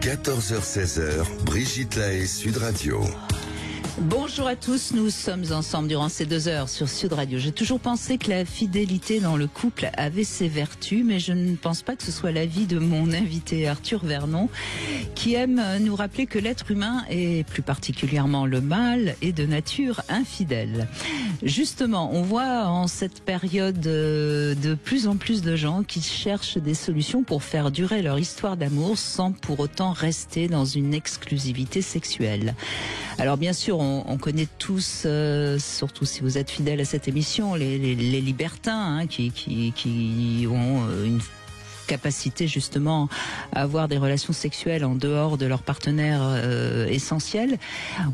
14h-16h, Brigitte Lahaie, Sud Radio. Bonjour à tous, nous sommes ensemble durant ces 2 heures sur Sud Radio. J'ai toujours pensé que la fidélité dans le couple avait ses vertus, mais je ne pense pas que ce soit l'avis de mon invité Arthur Vernon, qui aime nous rappeler que l'être humain, et plus particulièrement le mâle, est de nature infidèle. Justement, on voit en cette période de plus en plus de gens qui cherchent des solutions pour faire durer leur histoire d'amour sans pour autant rester dans une exclusivité sexuelle. Alors bien sûr, on connaît tous, surtout si vous êtes fidèles à cette émission, les libertins qui ont une capacité justement à avoir des relations sexuelles en dehors de leur partenaire essentiel.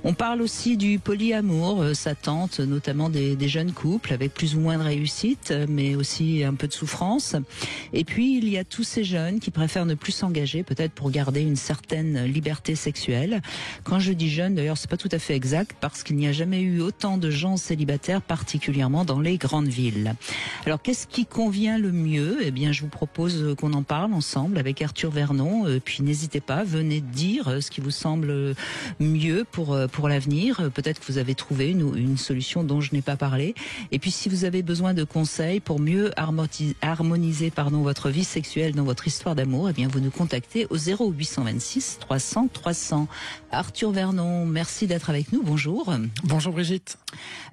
On parle aussi du polyamour, ça tente notamment des jeunes couples avec plus ou moins de réussite, mais aussi un peu de souffrance. Et puis il y a tous ces jeunes qui préfèrent ne plus s'engager, peut-être pour garder une certaine liberté sexuelle. Quand je dis jeunes, d'ailleurs, c'est pas tout à fait exact, parce qu'il n'y a jamais eu autant de gens célibataires, particulièrement dans les grandes villes. Alors qu'est-ce qui convient le mieux ? Eh bien, je vous propose qu'on en parle ensemble avec Arthur Vernon. Puis n'hésitez pas, venez dire ce qui vous semble mieux pour l'avenir. Peut-être que vous avez trouvé une solution dont je n'ai pas parlé. Et puis si vous avez besoin de conseils pour mieux harmoniser votre vie sexuelle dans votre histoire d'amour, eh bien vous nous contactez au 0826 300 300. Arthur Vernon, merci d'être avec nous. Bonjour. Bonjour Brigitte.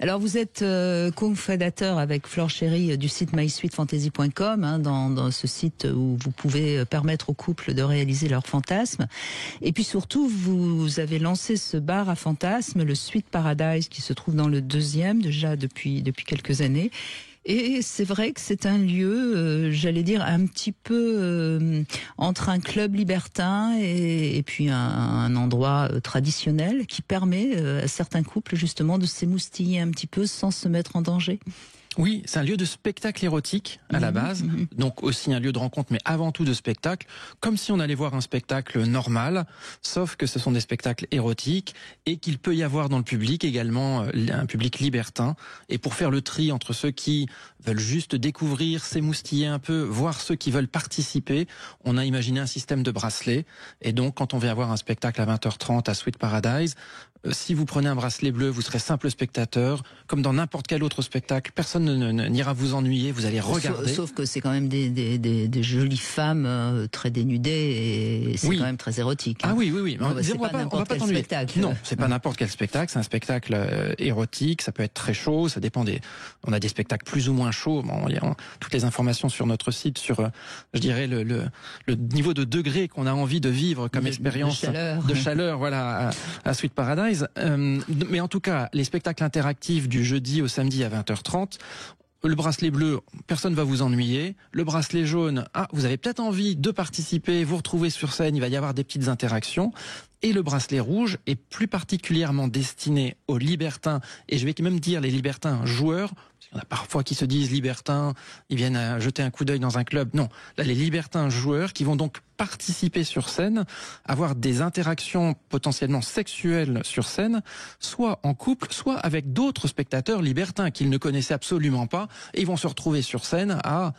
Alors vous êtes cofondateur avec Flore Chéry du site mysweetfantasy.com, dans ce site où vous pouvez permettre aux couples de réaliser leurs fantasmes. Et puis surtout, vous avez lancé ce bar à fantasmes, le Sweet Paradise, qui se trouve dans le 2e déjà depuis quelques années. Et c'est vrai que c'est un lieu, j'allais dire, un petit peu entre un club libertin et puis un endroit traditionnel qui permet à certains couples justement de s'émoustiller un petit peu sans se mettre en danger. Oui, c'est un lieu de spectacle érotique à la base, donc aussi un lieu de rencontre, mais avant tout de spectacle, comme si on allait voir un spectacle normal, sauf que ce sont des spectacles érotiques et qu'il peut y avoir dans le public également un public libertin. Et pour faire le tri entre ceux qui veulent juste découvrir, s'émoustiller un peu, voir ceux qui veulent participer, on a imaginé un système de bracelets. Et donc, quand on vient voir un spectacle à 20h30 à Sweet Paradise, si vous prenez un bracelet bleu, vous serez simple spectateur, comme dans n'importe quel autre spectacle. Personne n'ira vous ennuyer, vous allez regarder. Sauf que c'est quand même des jolies femmes très dénudées et c'est quand même très érotique. Ah oui. C'est pas n'importe quel spectacle. Non, c'est pas n'importe quel spectacle, c'est un spectacle érotique, ça peut être très chaud, ça dépend on a des spectacles plus ou moins chauds. Bon, il y a toutes les informations sur notre site sur, je dirais, le niveau de degré qu'on a envie de vivre comme expérience de chaleur, voilà, à Sweet Paradise. Mais en tout cas, les spectacles interactifs du jeudi au samedi à 20h30, le bracelet bleu, personne ne va vous ennuyer. Le bracelet jaune, vous avez peut-être envie de participer, vous retrouver sur scène, il va y avoir des petites interactions. Et le bracelet rouge est plus particulièrement destiné aux libertins, et je vais même dire les libertins joueurs. Il y en a parfois qui se disent libertins, ils viennent jeter un coup d'œil dans un club. Non, là les libertins joueurs qui vont donc participer sur scène, avoir des interactions potentiellement sexuelles sur scène, soit en couple, soit avec d'autres spectateurs libertins qu'ils ne connaissaient absolument pas, et ils vont se retrouver sur scène à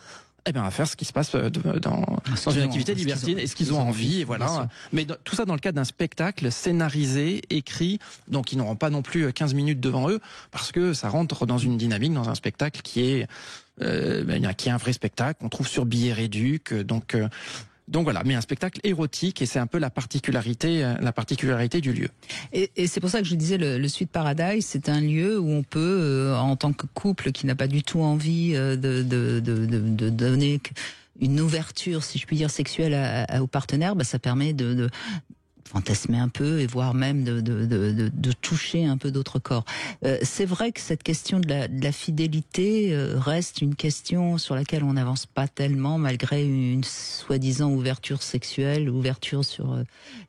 faire ce qui se passe dans une activité libertine et ce qu'ils ont envie, et voilà. Mais tout ça dans le cadre d'un spectacle scénarisé, écrit, donc ils n'auront pas non plus 15 minutes devant eux, parce que ça rentre dans une dynamique, dans un spectacle qui est un vrai spectacle, on trouve sur billet réduc, donc voilà, mais un spectacle érotique, et c'est un peu la particularité du lieu. Et c'est pour ça que je disais le Sweet Paradise, c'est un lieu où on peut, en tant que couple qui n'a pas du tout envie de donner une ouverture, si je puis dire, sexuelle au partenaire, ça permet de fantasmer un peu et voire même de toucher un peu d'autres corps. C'est vrai que cette question de la fidélité reste une question sur laquelle on n'avance pas tellement, malgré une soi-disant ouverture sexuelle, ouverture sur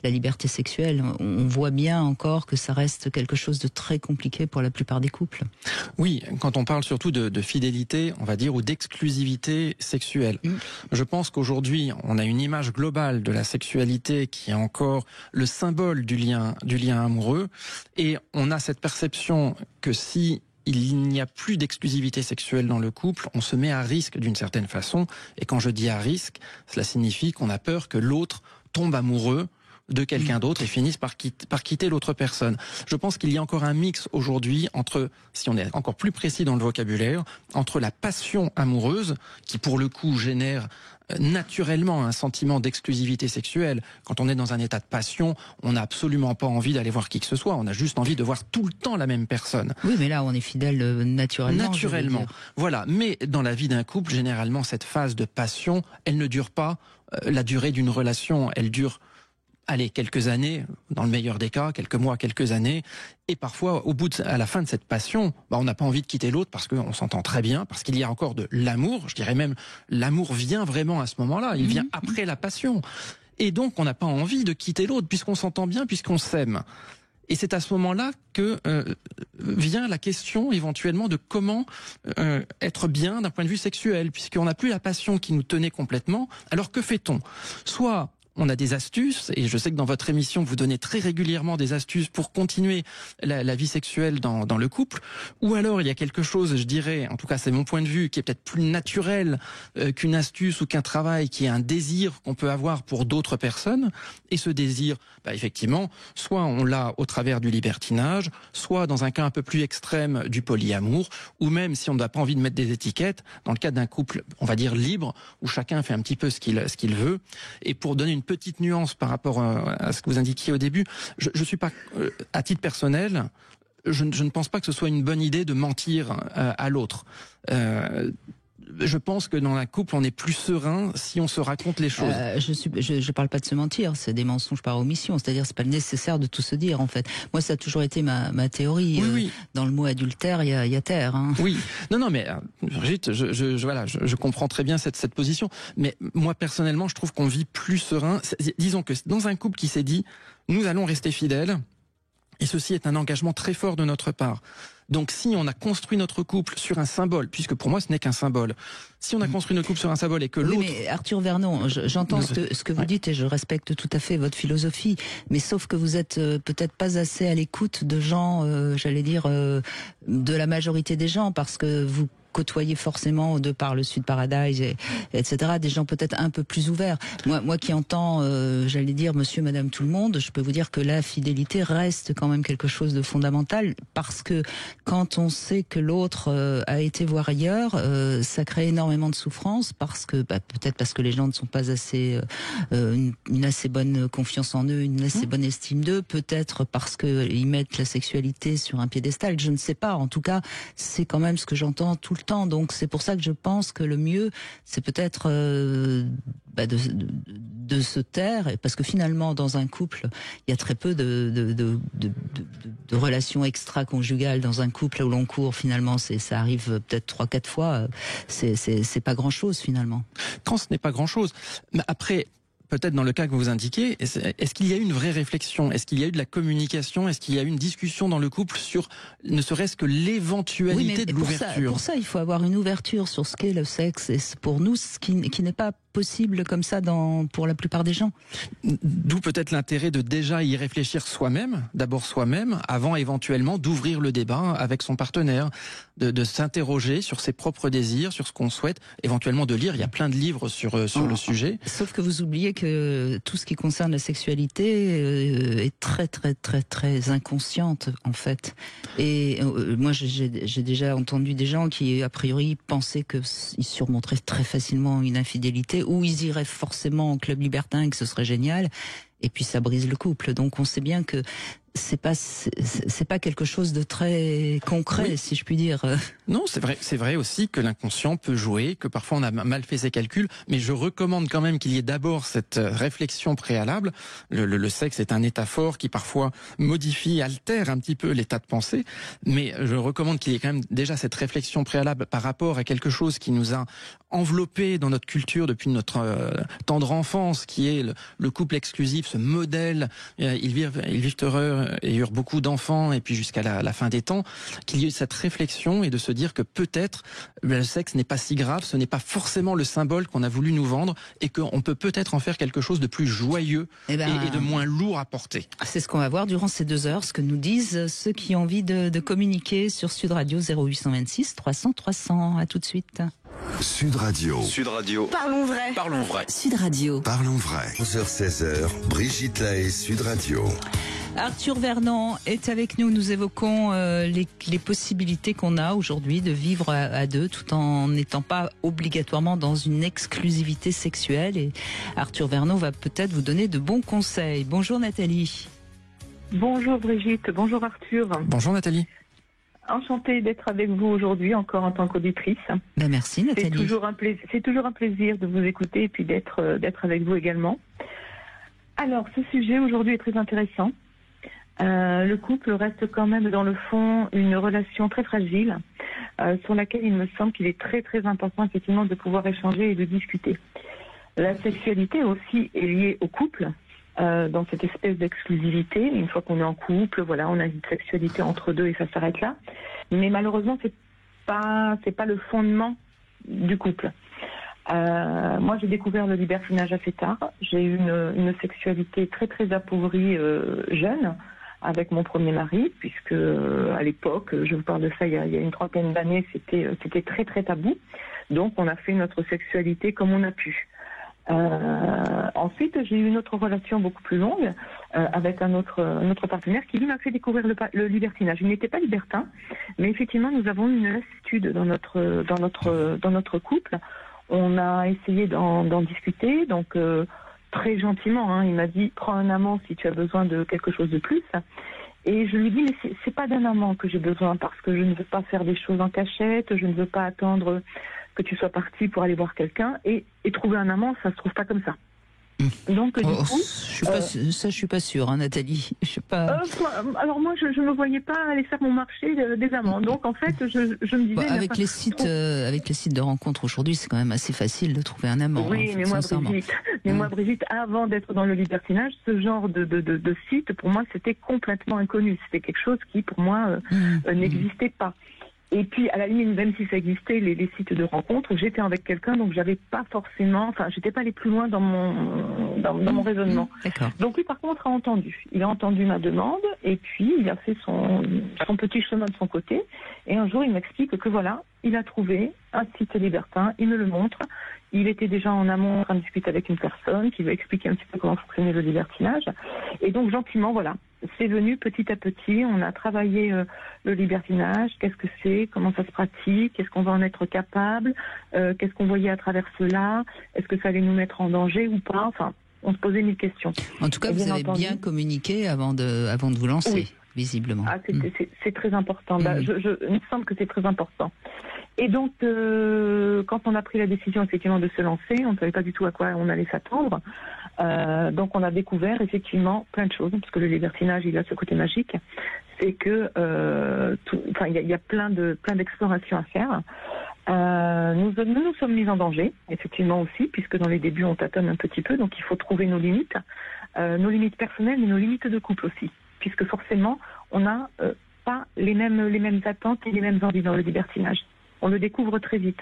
la liberté sexuelle. On voit bien encore que ça reste quelque chose de très compliqué pour la plupart des couples. Oui, quand on parle surtout de fidélité, on va dire, ou d'exclusivité sexuelle. Je pense qu'aujourd'hui, on a une image globale de la sexualité qui est encore le symbole du lien amoureux, et on a cette perception que si il n'y a plus d'exclusivité sexuelle dans le couple, on se met à risque d'une certaine façon, et quand je dis à risque, cela signifie qu'on a peur que l'autre tombe amoureux de quelqu'un d'autre et finissent par quitter l'autre personne. Je pense qu'il y a encore un mix aujourd'hui entre, si on est encore plus précis dans le vocabulaire, entre la passion amoureuse, qui pour le coup génère naturellement un sentiment d'exclusivité sexuelle. Quand on est dans un état de passion, on n'a absolument pas envie d'aller voir qui que ce soit, on a juste envie de voir tout le temps la même personne. Oui, mais là on est fidèle naturellement. Naturellement, voilà. Mais dans la vie d'un couple, généralement cette phase de passion, elle ne dure pas la durée d'une relation, elle dure quelques années, dans le meilleur des cas, quelques mois, quelques années, et parfois, à la fin de cette passion, on n'a pas envie de quitter l'autre parce qu'on s'entend très bien, parce qu'il y a encore de l'amour, je dirais même, l'amour vient vraiment à ce moment-là, il vient après la passion. Et donc, on n'a pas envie de quitter l'autre, puisqu'on s'entend bien, puisqu'on s'aime. Et c'est à ce moment-là que vient la question éventuellement de comment être bien d'un point de vue sexuel, puisqu'on n'a plus la passion qui nous tenait complètement. Alors que fait-on ? Soit on a des astuces, et je sais que dans votre émission, vous donnez très régulièrement des astuces pour continuer la vie sexuelle dans le couple, ou alors il y a quelque chose, je dirais, en tout cas c'est mon point de vue, qui est peut-être plus naturel qu'une astuce ou qu'un travail, qui est un désir qu'on peut avoir pour d'autres personnes, et ce désir, effectivement, soit on l'a au travers du libertinage, soit dans un cas un peu plus extrême du polyamour, ou même si on n'a pas envie de mettre des étiquettes, dans le cadre d'un couple, on va dire libre, où chacun fait un petit peu ce qu'il veut, et pour donner une petite nuance par rapport à ce que vous indiquiez au début, je suis pas, à titre personnel, je ne pense pas que ce soit une bonne idée de mentir à l'autre. Je pense que dans un couple, on est plus serein si on se raconte les choses. Je parle pas de se mentir, c'est des mensonges par omission. C'est-à-dire, c'est pas nécessaire de tout se dire, en fait. Moi, ça a toujours été ma théorie. Oui. Dans le mot adultère, il y a terre. Hein. Oui. Non, mais Brigitte, je comprends très bien cette position. Mais moi, personnellement, je trouve qu'on vit plus serein. Disons que dans un couple qui s'est dit, nous allons rester fidèles, et ceci est un engagement très fort de notre part. Donc si on a construit notre couple sur un symbole, puisque pour moi ce n'est qu'un symbole, si on a construit notre couple sur un symbole et que l'autre... Oui, mais Arthur Vernon, j'entends ce que vous dites et je respecte tout à fait votre philosophie, mais sauf que vous êtes peut-être pas assez à l'écoute de gens, j'allais dire, de la majorité des gens, parce que vous côtoyer forcément, de par le Sud Paradise, etc., des gens peut-être un peu plus ouverts. Moi qui entends, j'allais dire, monsieur, madame, tout le monde, je peux vous dire que la fidélité reste quand même quelque chose de fondamental, parce que quand on sait que l'autre a été voir ailleurs, ça crée énormément de souffrance, parce que peut-être parce que les gens ne sont pas assez une assez bonne confiance en eux, une assez bonne estime d'eux, peut-être parce que ils mettent la sexualité sur un piédestal, je ne sais pas. En tout cas, c'est quand même ce que j'entends tout le temps. Donc c'est pour ça que je pense que le mieux, c'est peut-être de se taire, parce que finalement dans un couple il y a très peu de relations extra-conjugales dans un couple où l'on court. Finalement ça arrive peut-être 3-4 fois, c'est pas grand chose finalement. Quand ce n'est pas grand chose, mais après, peut-être dans le cas que vous indiquez, est-ce qu'il y a eu une vraie réflexion? Est-ce qu'il y a eu de la communication? Est-ce qu'il y a eu une discussion dans le couple sur ne serait-ce que l'éventualité de l'ouverture? Pour ça, il faut avoir une ouverture sur ce qu'est le sexe. Et pour nous, ce qui n'est pas possible comme ça pour la plupart des gens. D'où peut-être l'intérêt de déjà y réfléchir soi-même, d'abord soi-même, avant éventuellement d'ouvrir le débat avec son partenaire, de s'interroger sur ses propres désirs, sur ce qu'on souhaite, éventuellement de lire. Il y a plein de livres sur le sujet. Sauf que vous oubliez que tout ce qui concerne la sexualité est très très très très inconsciente en fait. Et moi j'ai déjà entendu des gens qui a priori pensaient qu'ils surmonteraient très facilement une infidélité, ou ils iraient forcément au club libertin et que ce serait génial, et puis ça brise le couple. Donc on sait bien que c'est pas quelque chose de très concret, oui, si je puis dire. Non, c'est vrai aussi que l'inconscient peut jouer, que parfois on a mal fait ses calculs, mais je recommande quand même qu'il y ait d'abord cette réflexion préalable. Le sexe est un état fort qui parfois modifie, altère un petit peu l'état de pensée, mais je recommande qu'il y ait quand même déjà cette réflexion préalable par rapport à quelque chose qui nous a enveloppé dans notre culture depuis notre tendre enfance, qui est le couple exclusif, ce modèle, ils vivent heureux et eurent beaucoup d'enfants, et puis jusqu'à la fin des temps, qu'il y ait cette réflexion et de se dire que peut-être le sexe n'est pas si grave, ce n'est pas forcément le symbole qu'on a voulu nous vendre, et qu'on peut peut-être en faire quelque chose de plus joyeux et de moins lourd à porter. C'est ce qu'on va voir durant ces 2 heures, ce que nous disent ceux qui ont envie de communiquer sur Sud Radio 0826 300 300. À tout de suite. Sud Radio. Sud Radio. Parlons vrai. Parlons vrai. Sud Radio. Parlons vrai. 11h-16h, Brigitte Lahaie, Sud Radio. Arthur Vernon est avec nous. Nous évoquons les possibilités qu'on a aujourd'hui de vivre à deux tout en n'étant pas obligatoirement dans une exclusivité sexuelle. Et Arthur Vernon va peut-être vous donner de bons conseils. Bonjour Nathalie. Bonjour Brigitte, bonjour Arthur. Bonjour Nathalie. Enchantée d'être avec vous aujourd'hui, encore en tant qu'auditrice. Ben merci Nathalie. C'est toujours un plaisir de vous écouter et puis d'être avec vous également. Alors, ce sujet aujourd'hui est très intéressant. Le couple reste quand même dans le fond une relation très fragile sur laquelle il me semble qu'il est très très important effectivement de pouvoir échanger et de discuter. La sexualité aussi est liée au couple. Dans cette espèce d'exclusivité, une fois qu'on est en couple, voilà, on a une sexualité entre deux et ça s'arrête là. Mais malheureusement, c'est pas le fondement du couple. Moi, j'ai découvert le libertinage assez tard. J'ai eu une sexualité très très appauvrie jeune avec mon premier mari, puisque à l'époque, je vous parle de ça il y a une trentaine d'années, c'était très très tabou. Donc, on a fait notre sexualité comme on a pu. Ensuite, j'ai eu une autre relation beaucoup plus longue avec un autre partenaire qui lui m'a fait découvrir le libertinage. Il n'était pas libertin, mais effectivement, nous avons eu une lassitude dans notre couple. On a essayé d'en discuter, donc très gentiment, hein, il m'a dit prends un amant si tu as besoin de quelque chose de plus. Et je lui dis mais c'est pas d'un amant que j'ai besoin parce que je ne veux pas faire des choses en cachette, je ne veux pas attendre que tu sois parti pour aller voir quelqu'un et trouver un amant, ça se trouve pas comme ça. Donc du coup, je suis pas sûre, hein, Nathalie. Je suis pas. Alors moi, je me voyais pas aller faire mon marché des amants. Donc en fait, je me disais. Avec les sites de rencontres aujourd'hui, c'est quand même assez facile de trouver un amant. Oui, mais moi, Brigitte, avant d'être dans le libertinage, ce genre de site, pour moi, c'était complètement inconnu. C'était quelque chose qui, pour moi, n'existait pas. Et puis, à la limite, même si ça existait, les sites de rencontres, j'étais avec quelqu'un, donc j'avais pas forcément, j'étais pas allée plus loin dans mon raisonnement. D'accord. Donc lui, par contre, a entendu. Il a entendu ma demande, et puis il a fait son petit chemin de son côté. Et un jour, il m'explique que voilà, il a trouvé un site libertin, il me le montre. Il était déjà en amont en train de discuter avec une personne qui lui a expliqué un petit peu comment fonctionnait le libertinage. Et donc, gentiment, voilà, c'est venu petit à petit. On a travaillé le libertinage. Qu'est-ce que c'est? Comment ça se pratique? Est-ce qu'on va en être capable? Qu'est-ce qu'on voyait à travers cela? Est-ce que ça allait nous mettre en danger ou pas? Enfin, on se posait 1000 questions. En tout cas, vous avez bien communiqué avant de vous lancer, oui. Visiblement. Ah, c'est très important. Il me semble que c'est très important. Et donc, quand on a pris la décision effectivement de se lancer, on ne savait pas du tout à quoi on allait s'attendre. Donc, on a découvert effectivement plein de choses, parce que le libertinage, il a ce côté magique. C'est que, il y a plein d'explorations à faire. Nous nous sommes mis en danger, effectivement aussi, puisque dans les débuts, on tâtonne un petit peu. Donc, il faut trouver nos limites personnelles, mais nos limites de couple aussi, puisque forcément, on n'a pas les mêmes attentes et les mêmes envies dans le libertinage. On le découvre très vite.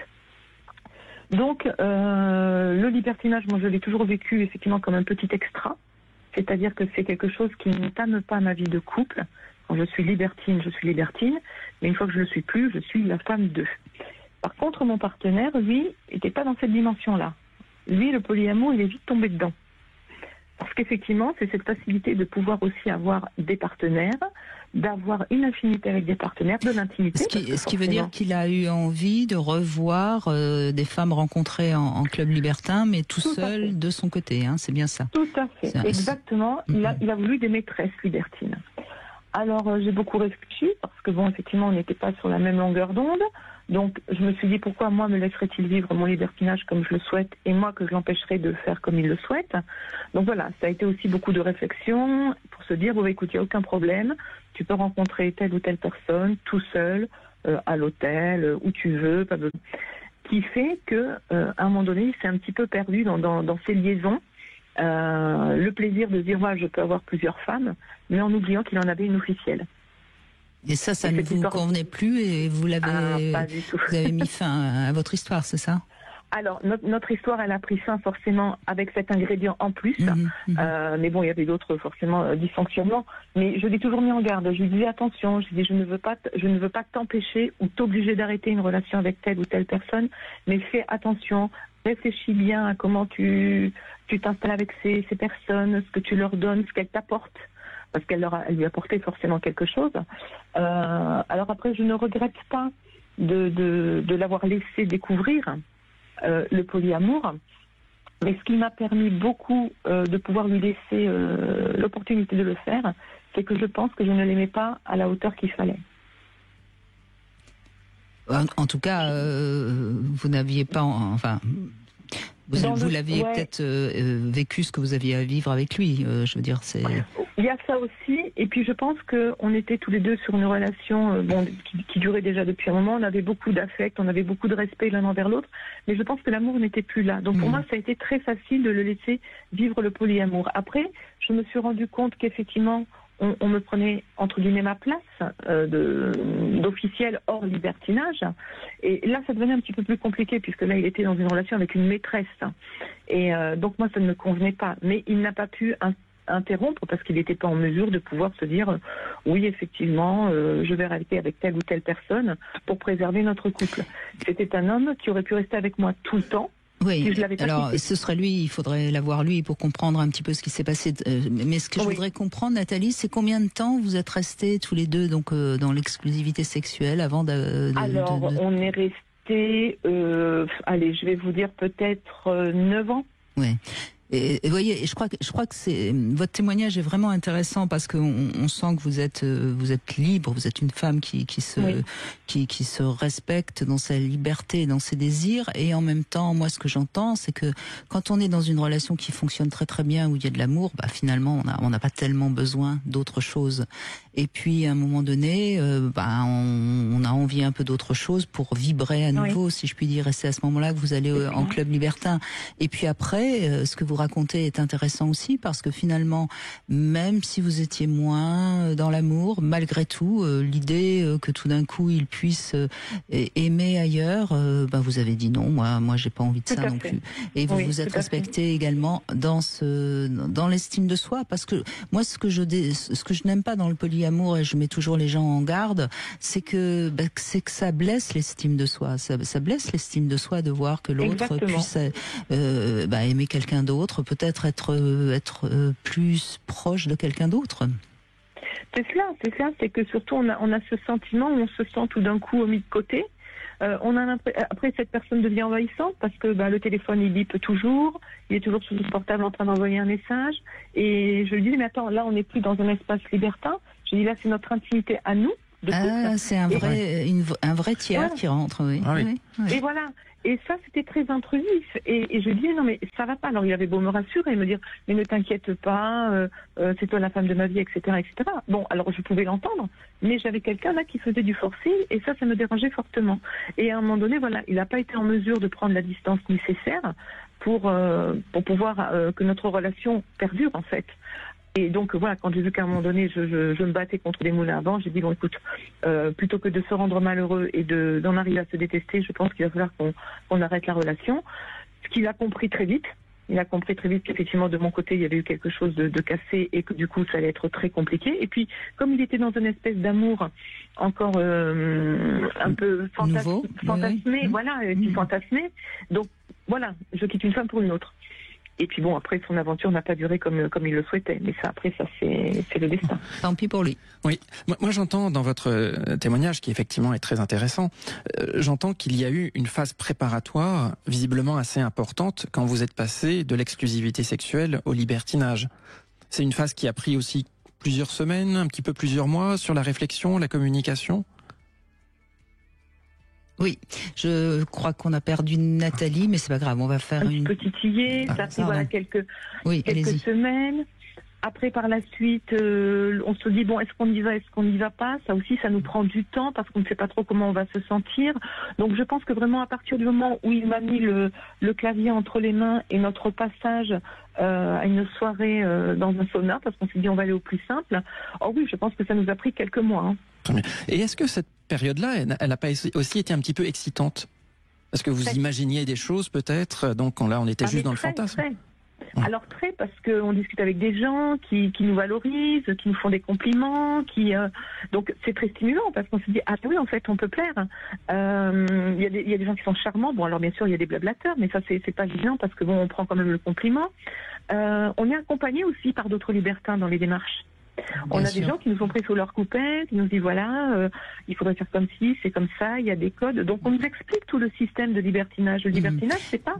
Donc, le libertinage, moi, je l'ai toujours vécu effectivement comme un petit extra. C'est-à-dire que c'est quelque chose qui n'entame pas ma vie de couple. Quand je suis libertine, mais une fois que je ne le suis plus, je suis la femme d'eux. Par contre, mon partenaire, lui, n'était pas dans cette dimension-là. Lui, le polyamour, il est vite tombé dedans. Parce qu'effectivement, c'est cette facilité de pouvoir aussi avoir des partenaires, d'avoir une infinité avec des partenaires, de l'intimité. Ce qui veut dire qu'il a eu envie de revoir des femmes rencontrées en club libertin, mais tout seul de son côté, hein, c'est bien ça. Tout à fait, exactement. Il a voulu des maîtresses libertines. Alors, j'ai beaucoup réfléchi, parce que effectivement, on n'était pas sur la même longueur d'onde. Donc, je me suis dit, pourquoi moi me laisserait-il vivre mon libertinage comme je le souhaite, et moi que je l'empêcherais de faire comme il le souhaite. Donc voilà, ça a été aussi beaucoup de réflexion pour se dire, écoute, il n'y a aucun problème, tu peux rencontrer telle ou telle personne, tout seul, à l'hôtel, où tu veux, pas besoin. Qui fait que, à un moment donné, il s'est un petit peu perdu dans ces liaisons. Le plaisir de dire, je peux avoir plusieurs femmes, mais en oubliant qu'il en avait une officielle. Et ça ne vous convenait plus et vous avez mis fin à votre histoire, c'est ça? Alors, notre histoire, elle a pris fin forcément avec cet ingrédient en plus. Mais bon, il y avait d'autres forcément dysfonctionnements. Mais je l'ai toujours mis en garde. Je lui disais attention. Je lui dis je ne veux pas t'empêcher ou t'obliger d'arrêter une relation avec telle ou telle personne. Mais fais attention. Réfléchis bien à comment tu t'installes avec ces personnes, ce que tu leur donnes, ce qu'elles t'apportent. Parce qu'elle lui apportait forcément quelque chose. Alors après, je ne regrette pas de l'avoir laissé découvrir le polyamour, mais ce qui m'a permis beaucoup de pouvoir lui laisser l'opportunité de le faire, c'est que je pense que je ne l'aimais pas à la hauteur qu'il fallait. En tout cas, vous n'aviez pas... Vous l'aviez peut-être vécu ce que vous aviez à vivre avec lui. Je veux dire, c'est... Il y a ça aussi. Et puis je pense qu'on était tous les deux sur une relation qui durait déjà depuis un moment. On avait beaucoup d'affect, on avait beaucoup de respect l'un envers l'autre. Mais je pense que l'amour n'était plus là. Donc pour moi, ça a été très facile de le laisser vivre le polyamour. Après, je me suis rendu compte qu'effectivement, on me prenait, entre guillemets, ma place d'officiel hors libertinage. Et là, ça devenait un petit peu plus compliqué, puisque là, il était dans une relation avec une maîtresse. Et donc, moi, ça ne me convenait pas. Mais il n'a pas pu interrompre, parce qu'il n'était pas en mesure de pouvoir se dire oui, effectivement, je vais rester avec telle ou telle personne pour préserver notre couple. C'était un homme qui aurait pu rester avec moi tout le temps. Oui, alors ce serait lui, il faudrait l'avoir lui pour comprendre un petit peu ce qui s'est passé. Mais ce que je voudrais comprendre, Nathalie, c'est combien de temps vous êtes restés tous les deux donc dans l'exclusivité sexuelle avant on est restés, allez, je vais vous dire peut-être 9 ans. Oui. Et vous voyez, je crois que votre témoignage est vraiment intéressant parce qu'on sent que vous êtes libre, vous êtes une femme qui se respecte dans sa liberté, dans ses désirs, et en même temps, moi, ce que j'entends, c'est que quand on est dans une relation qui fonctionne très très bien, où il y a de l'amour, finalement, on n'a pas tellement besoin d'autre chose. Et puis, à un moment donné, on a envie un peu d'autre chose pour vibrer à nouveau, si je puis dire. Et c'est à ce moment-là que vous allez en club libertin. Et puis après, ce que vous racontez est intéressant aussi parce que finalement, même si vous étiez moins dans l'amour, malgré tout, l'idée que tout d'un coup il puisse aimer ailleurs, vous avez dit non, moi j'ai pas envie de ça non plus. Et vous vous êtes respecté également dans l'estime de soi, parce que moi ce que je n'aime pas dans le polyamour, et je mets toujours les gens en garde, c'est que ça blesse l'estime de soi. Ça blesse l'estime de soi de voir que l'autre puisse aimer quelqu'un d'autre, peut-être être plus proche de quelqu'un d'autre. C'est cela, c'est que surtout on a ce sentiment où on se sent tout d'un coup mis de côté. Après, cette personne devient envahissante parce que le téléphone il bip toujours, il est toujours sur le portable en train d'envoyer un message. Et je lui dis mais attends, là on n'est plus dans un espace libertin. Je dis là c'est notre intimité à nous. C'est un vrai tiers qui rentre. Oui. Ah oui. Et voilà. Et ça, c'était très intrusif. Et je disais, non, mais ça va pas. Alors, il avait beau me rassurer et me dire, mais ne t'inquiète pas, c'est toi la femme de ma vie, etc., etc. Bon, alors, je pouvais l'entendre, mais j'avais quelqu'un là qui faisait du forcing, et ça me dérangeait fortement. Et à un moment donné, voilà, il n'a pas été en mesure de prendre la distance nécessaire pour pouvoir que notre relation perdure, en fait. Et donc voilà, quand j'ai vu qu'à un moment donné je me battais contre des moulins à vent, j'ai dit bon écoute, plutôt que de se rendre malheureux et d'en arriver à se détester, je pense qu'il va falloir qu'on arrête la relation. Ce qu'il a compris très vite. Il a compris très vite qu'effectivement de mon côté il y avait eu quelque chose de cassé et que du coup ça allait être très compliqué. Et puis comme il était dans une espèce d'amour encore un peu fantasmé, voilà, qui fantasmait. Donc voilà, je quitte une femme pour une autre. Et puis bon, après, son aventure n'a pas duré comme il le souhaitait. Mais ça, après, ça, c'est le destin. Tant pis pour lui. Oui. Moi, j'entends dans votre témoignage, qui effectivement est très intéressant, j'entends qu'il y a eu une phase préparatoire, visiblement assez importante, quand vous êtes passé de l'exclusivité sexuelle au libertinage. C'est une phase qui a pris aussi plusieurs semaines, un petit peu plusieurs mois, sur la réflexion, la communication. Oui, je crois qu'on a perdu Nathalie, mais c'est pas grave, on va faire un petit titillé, ça fait voilà quelques semaines. Après, par la suite, on se dit bon, est-ce qu'on y va pas? Ça aussi, ça nous prend du temps parce qu'on ne sait pas trop comment on va se sentir. Donc, je pense que vraiment, à partir du moment où il m'a mis le clavier entre les mains et notre passage à une soirée dans un sauna, parce qu'on s'est dit on va aller au plus simple. Oh oui, je pense que ça nous a pris quelques mois. Hein. Et est-ce que cette période-là, elle n'a pas aussi été un petit peu excitante? Est-ce que vous imaginiez des choses peut-être? Donc là, on était juste dans le fantasme. Très. Alors très, parce qu'on discute avec des gens qui nous valorisent, qui nous font des compliments, donc c'est très stimulant parce qu'on se dit, ah oui, en fait, on peut plaire. Il y a des gens qui sont charmants. Bon, alors bien sûr, il y a des blablateurs, mais ça, c'est pas évident parce que bon, on prend quand même le compliment. On est accompagné aussi par d'autres libertins dans les démarches. On a des gens qui nous ont pris sous leur coupette, qui nous disent voilà, il faudrait faire comme ci, c'est comme ça, il y a des codes. Donc on nous explique tout le système de libertinage. Le libertinage, c'est pas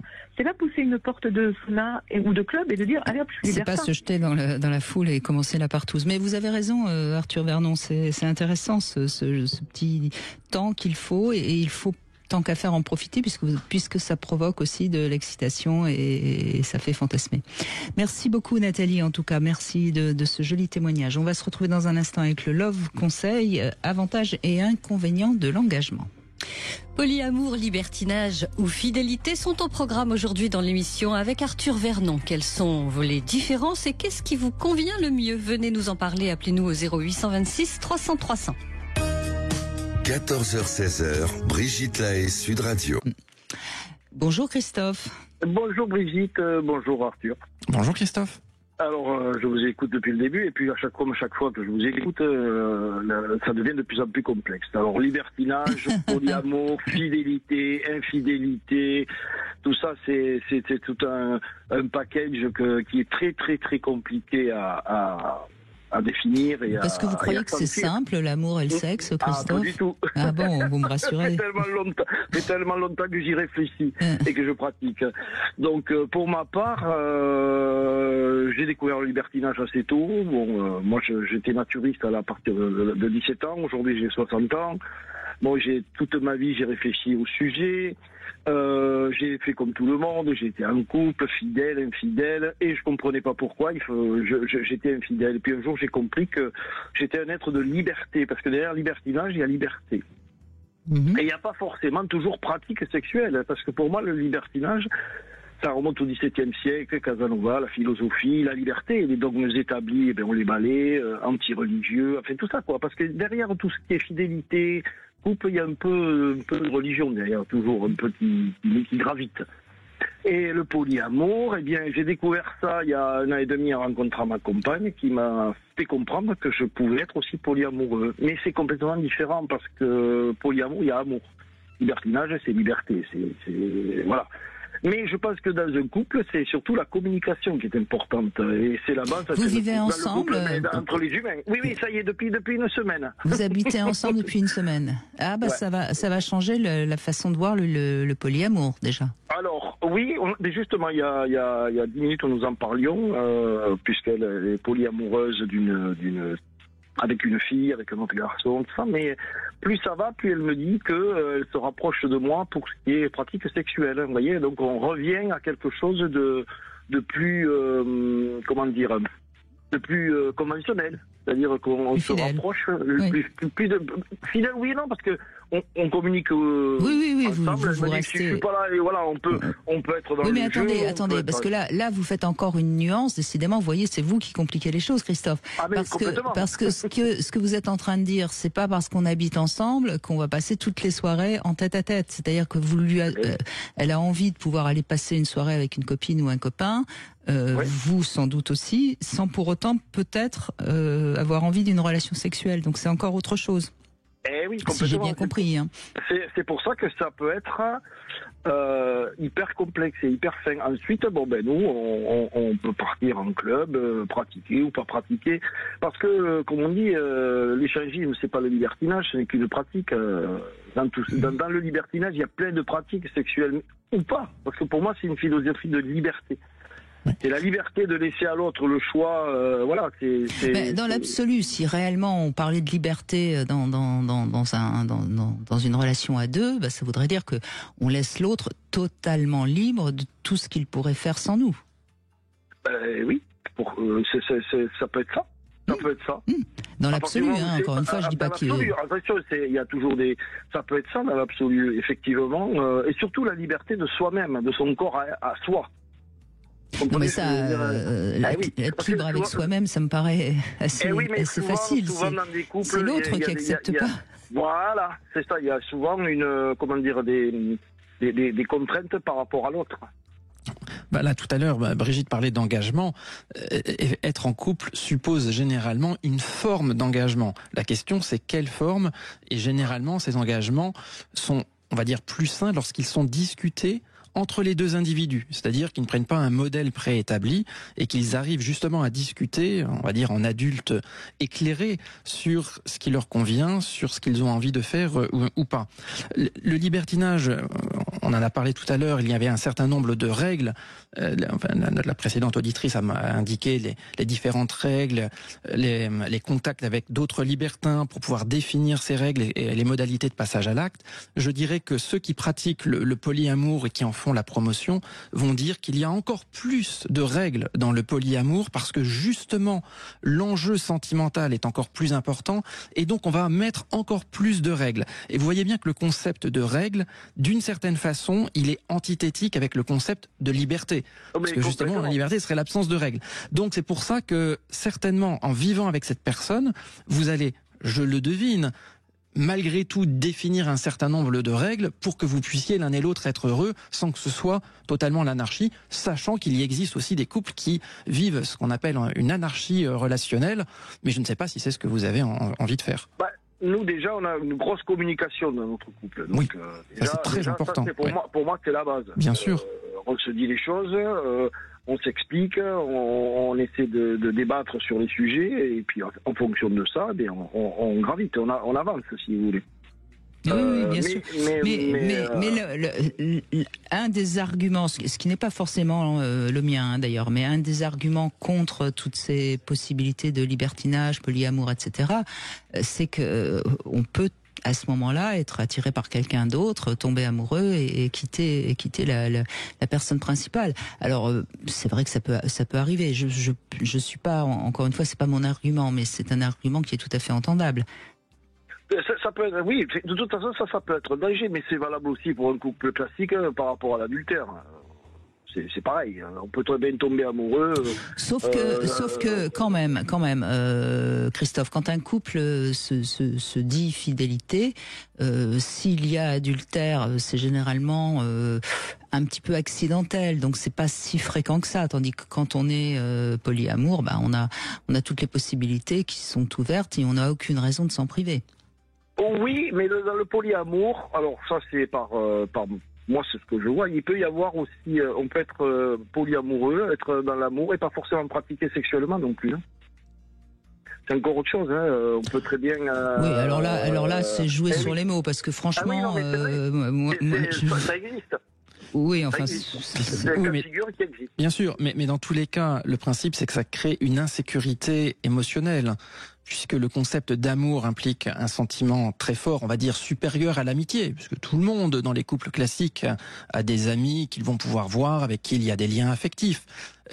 pousser une porte de sauna ou de club et de dire allez hop, je suis libertin. C'est pas se jeter dans la foule et commencer la partouze. Mais vous avez raison, Arthur Vernon, c'est intéressant ce petit temps qu'il faut et il faut tant qu'à faire en profiter puisque ça provoque aussi de l'excitation et ça fait fantasmer. Merci beaucoup Nathalie, en tout cas merci de ce joli témoignage. On va se retrouver dans un instant avec le Love Conseil, avantages et inconvénients de l'engagement. Polyamour, libertinage ou fidélité sont au programme aujourd'hui dans l'émission avec Arthur Vernon. Quelles sont les différences et qu'est-ce qui vous convient le mieux? Venez nous en parler, appelez-nous au 0826 300 300. 14h-16h, Brigitte Lahaie, Sud Radio. Bonjour Christophe. Bonjour Brigitte, bonjour Arthur. Bonjour Christophe. Alors, je vous écoute depuis le début et puis à chaque fois que je vous écoute, ça devient de plus en plus complexe. Alors, libertinage, polyamour, fidélité, infidélité, tout ça, c'est tout un package qui est très très très compliqué à définir et Parce que vous croyez que c'est simple, l'amour et le sexe, Christophe? Ah, pas du tout. Ah bon, vous me rassurez. Ça fait tellement longtemps que j'y réfléchis et que je pratique. Donc, pour ma part, j'ai découvert le libertinage assez tôt. Bon, moi, j'étais naturiste à partir de 17 ans. Aujourd'hui, j'ai 60 ans. Bon, toute ma vie, j'ai réfléchi au sujet. J'ai fait comme tout le monde, j'ai été en couple, fidèle, infidèle, et je comprenais pas pourquoi j'étais infidèle. Et puis un jour, j'ai compris que j'étais un être de liberté, parce que derrière libertinage, il y a liberté. Et il n'y a pas forcément toujours pratique sexuelle, parce que pour moi, le libertinage, ça remonte au XVIIe siècle, Casanova, la philosophie, la liberté, les dogmes établis, on les balaye, anti-religieux, enfin tout ça, quoi. Parce que derrière tout ce qui est fidélité, couple, il y a un peu de religion derrière, toujours un peu qui gravite. Et le polyamour, j'ai découvert ça il y a 1 an et demi en rencontrant ma compagne qui m'a fait comprendre que je pouvais être aussi polyamoureux. Mais c'est complètement différent parce que polyamour, il y a amour. Libertinage, c'est liberté. Voilà. Mais je pense que dans un couple, c'est surtout la communication qui est importante. Et c'est la base. Vous vivez ensemble entre les humains. Oui, ça y est, depuis une semaine. Vous habitez ensemble depuis une semaine. Ah bah ouais. ça va changer la façon de voir le polyamour déjà. Alors oui, justement, il y a 10 minutes nous en parlions, puisqu'elle est polyamoureuse avec une fille, avec un autre garçon, tout ça, mais plus ça va, plus elle me dit qu'elle se rapproche de moi pour ce qui est pratique sexuelle, vous voyez, donc on revient à quelque chose de plus, de plus conventionnel, c'est-à-dire qu'on se rapproche plus de fidèle, oui et non, parce que on communique oui, ensemble, vous restez... je suis pas là, et voilà, on peut être dans le jeu. Oui, mais attendez, parce que là, vous faites encore une nuance, décidément, vous voyez, c'est vous qui compliquez les choses, Christophe. Ah, mais parce que ce que vous êtes en train de dire, c'est pas parce qu'on habite ensemble qu'on va passer toutes les soirées en tête-à-tête. C'est-à-dire que elle a envie de pouvoir aller passer une soirée avec une copine ou un copain, vous sans doute aussi, sans pour autant peut-être avoir envie d'une relation sexuelle. Donc c'est encore autre chose. Eh oui, si j'ai bien compris. C'est pour ça que ça peut être hyper complexe et hyper fin. Ensuite, nous, on peut partir en club, pratiquer ou pas pratiquer. Parce que, comme on dit, l'échangisme, c'est pas le libertinage, ce n'est qu'une pratique. Dans le libertinage, il y a plein de pratiques sexuelles, ou pas. Parce que pour moi, c'est une philosophie de liberté. C'est la liberté de laisser à l'autre le choix, dans l'absolu, si réellement on parlait de liberté dans une relation à deux, ça voudrait dire que on laisse l'autre totalement libre de tout ce qu'il pourrait faire sans nous. Oui, ça peut être ça. Ça peut être ça. Dans l'absolu, encore une fois, je dis pas qu'il est... Attention, il y a toujours ça peut être ça dans l'absolu, effectivement, et surtout la liberté de soi-même, de son corps à soi. Non mais ça, être libre avec soi-même, ça me paraît assez facile. C'est l'autre qui accepte pas. Voilà, c'est ça. Il y a souvent des contraintes par rapport à l'autre. Là, tout à l'heure, Brigitte parlait d'engagement. Être en couple suppose généralement une forme d'engagement. La question, c'est quelle forme? Et généralement, ces engagements sont, on va dire, plus sains lorsqu'ils sont discutés entre les deux individus, c'est-à-dire qu'ils ne prennent pas un modèle préétabli et qu'ils arrivent justement à discuter, on va dire en adultes éclairés, sur ce qui leur convient, sur ce qu'ils ont envie de faire ou pas. Le libertinage, on en a parlé tout à l'heure, il y avait un certain nombre de règles. La précédente auditrice m'a indiqué les différentes règles, les contacts avec d'autres libertins pour pouvoir définir ces règles et les modalités de passage à l'acte. Je dirais que ceux qui pratiquent le polyamour et qui en font la promotion vont dire qu'il y a encore plus de règles dans le polyamour parce que justement l'enjeu sentimental est encore plus important et donc on va mettre encore plus de règles. Et vous voyez bien que le concept de règles, d'une certaine façon, il est antithétique avec le concept de liberté. Parce que justement la liberté serait l'absence de règles. Donc c'est pour ça que certainement en vivant avec cette personne, vous allez, je le devine, malgré tout définir un certain nombre de règles pour que vous puissiez l'un et l'autre être heureux sans que ce soit totalement l'anarchie, sachant qu'il y existe aussi des couples qui vivent ce qu'on appelle une anarchie relationnelle, mais je ne sais pas si c'est ce que vous avez envie de faire. Nous déjà on a une grosse communication dans notre couple. Donc, oui, ça c'est très important. Ça, pour moi c'est la base. Bien sûr. On se dit les choses, on s'explique, on essaie de débattre sur les sujets et puis en fonction de ça, on gravite, on avance si vous voulez. Oui, bien sûr. Mais un des arguments, ce qui n'est pas forcément le mien d'ailleurs, mais un des arguments contre toutes ces possibilités de libertinage, polyamour, etc., c'est que on peut à ce moment-là être attiré par quelqu'un d'autre, tomber amoureux et quitter la personne principale. Alors c'est vrai que ça peut arriver. Je suis pas, encore une fois, c'est pas mon argument, mais c'est un argument qui est tout à fait entendable. Ça peut être, oui, de toute façon ça peut être un danger, mais c'est valable aussi pour un couple classique par rapport à l'adultère. C'est pareil, on peut très bien tomber amoureux. Sauf que quand même, Christophe, quand un couple se dit fidélité, s'il y a adultère, c'est généralement un petit peu accidentel, donc c'est pas si fréquent que ça. Tandis que quand on est polyamour, on a toutes les possibilités qui sont ouvertes et on n'a aucune raison de s'en priver. Oui, mais dans le polyamour, alors ça c'est par moi c'est ce que je vois, il peut y avoir aussi, on peut être polyamoureux, être dans l'amour et pas forcément pratiquer sexuellement non plus. Hein. C'est encore autre chose, hein. On peut très bien... oui, alors là c'est jouer sur les mots, parce que franchement... ça existe. Oui, enfin... C'est un cas de figure qui existe. Bien sûr, mais dans tous les cas, le principe c'est que ça crée une insécurité émotionnelle. Puisque le concept d'amour implique un sentiment très fort, on va dire supérieur à l'amitié, puisque tout le monde dans les couples classiques a des amis qu'ils vont pouvoir voir, avec qui il y a des liens affectifs.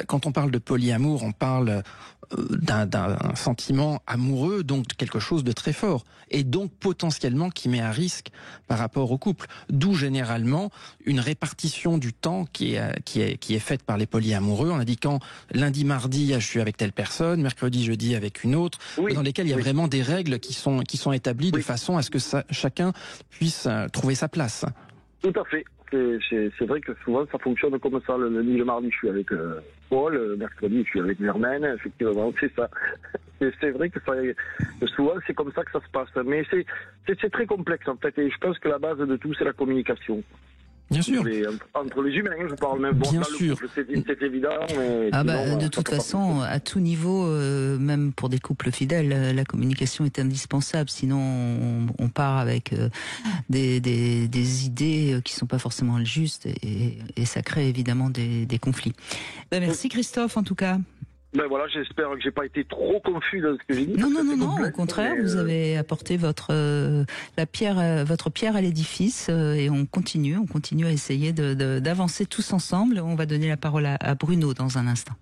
Quand on parle de polyamour, on parle d'un sentiment amoureux, donc quelque chose de très fort, et donc potentiellement qui met à risque par rapport au couple. D'où généralement une répartition du temps qui est faite par les polyamoureux, en indiquant lundi, mardi, je suis avec telle personne, mercredi, jeudi avec une autre, oui, dans lesquelles il y a vraiment des règles qui sont établies de façon à ce que chacun puisse trouver sa place. Tout à fait. C'est vrai que souvent ça fonctionne comme ça. Le lundi, le mardi, je suis avec Paul. Le mercredi, je suis avec Germaine. Effectivement, c'est ça. C'est vrai que souvent c'est comme ça que ça se passe. Mais c'est très complexe en fait. Et je pense que la base de tout, c'est la communication. Bien sûr. Entre les humains, je parle même. Bon, bien dans sûr. Le couple, c'est évident. Mais de toute façon, à tout niveau, même pour des couples fidèles, la communication est indispensable. Sinon, on part avec des idées qui sont pas forcément justes et ça crée évidemment des conflits. Merci Christophe, en tout cas. Voilà, j'espère que j'ai pas été trop confus dans ce que j'ai dit. Non, au contraire, vous avez apporté votre pierre à l'édifice et on continue à essayer d'avancer tous ensemble. On va donner la parole à Bruno dans un instant.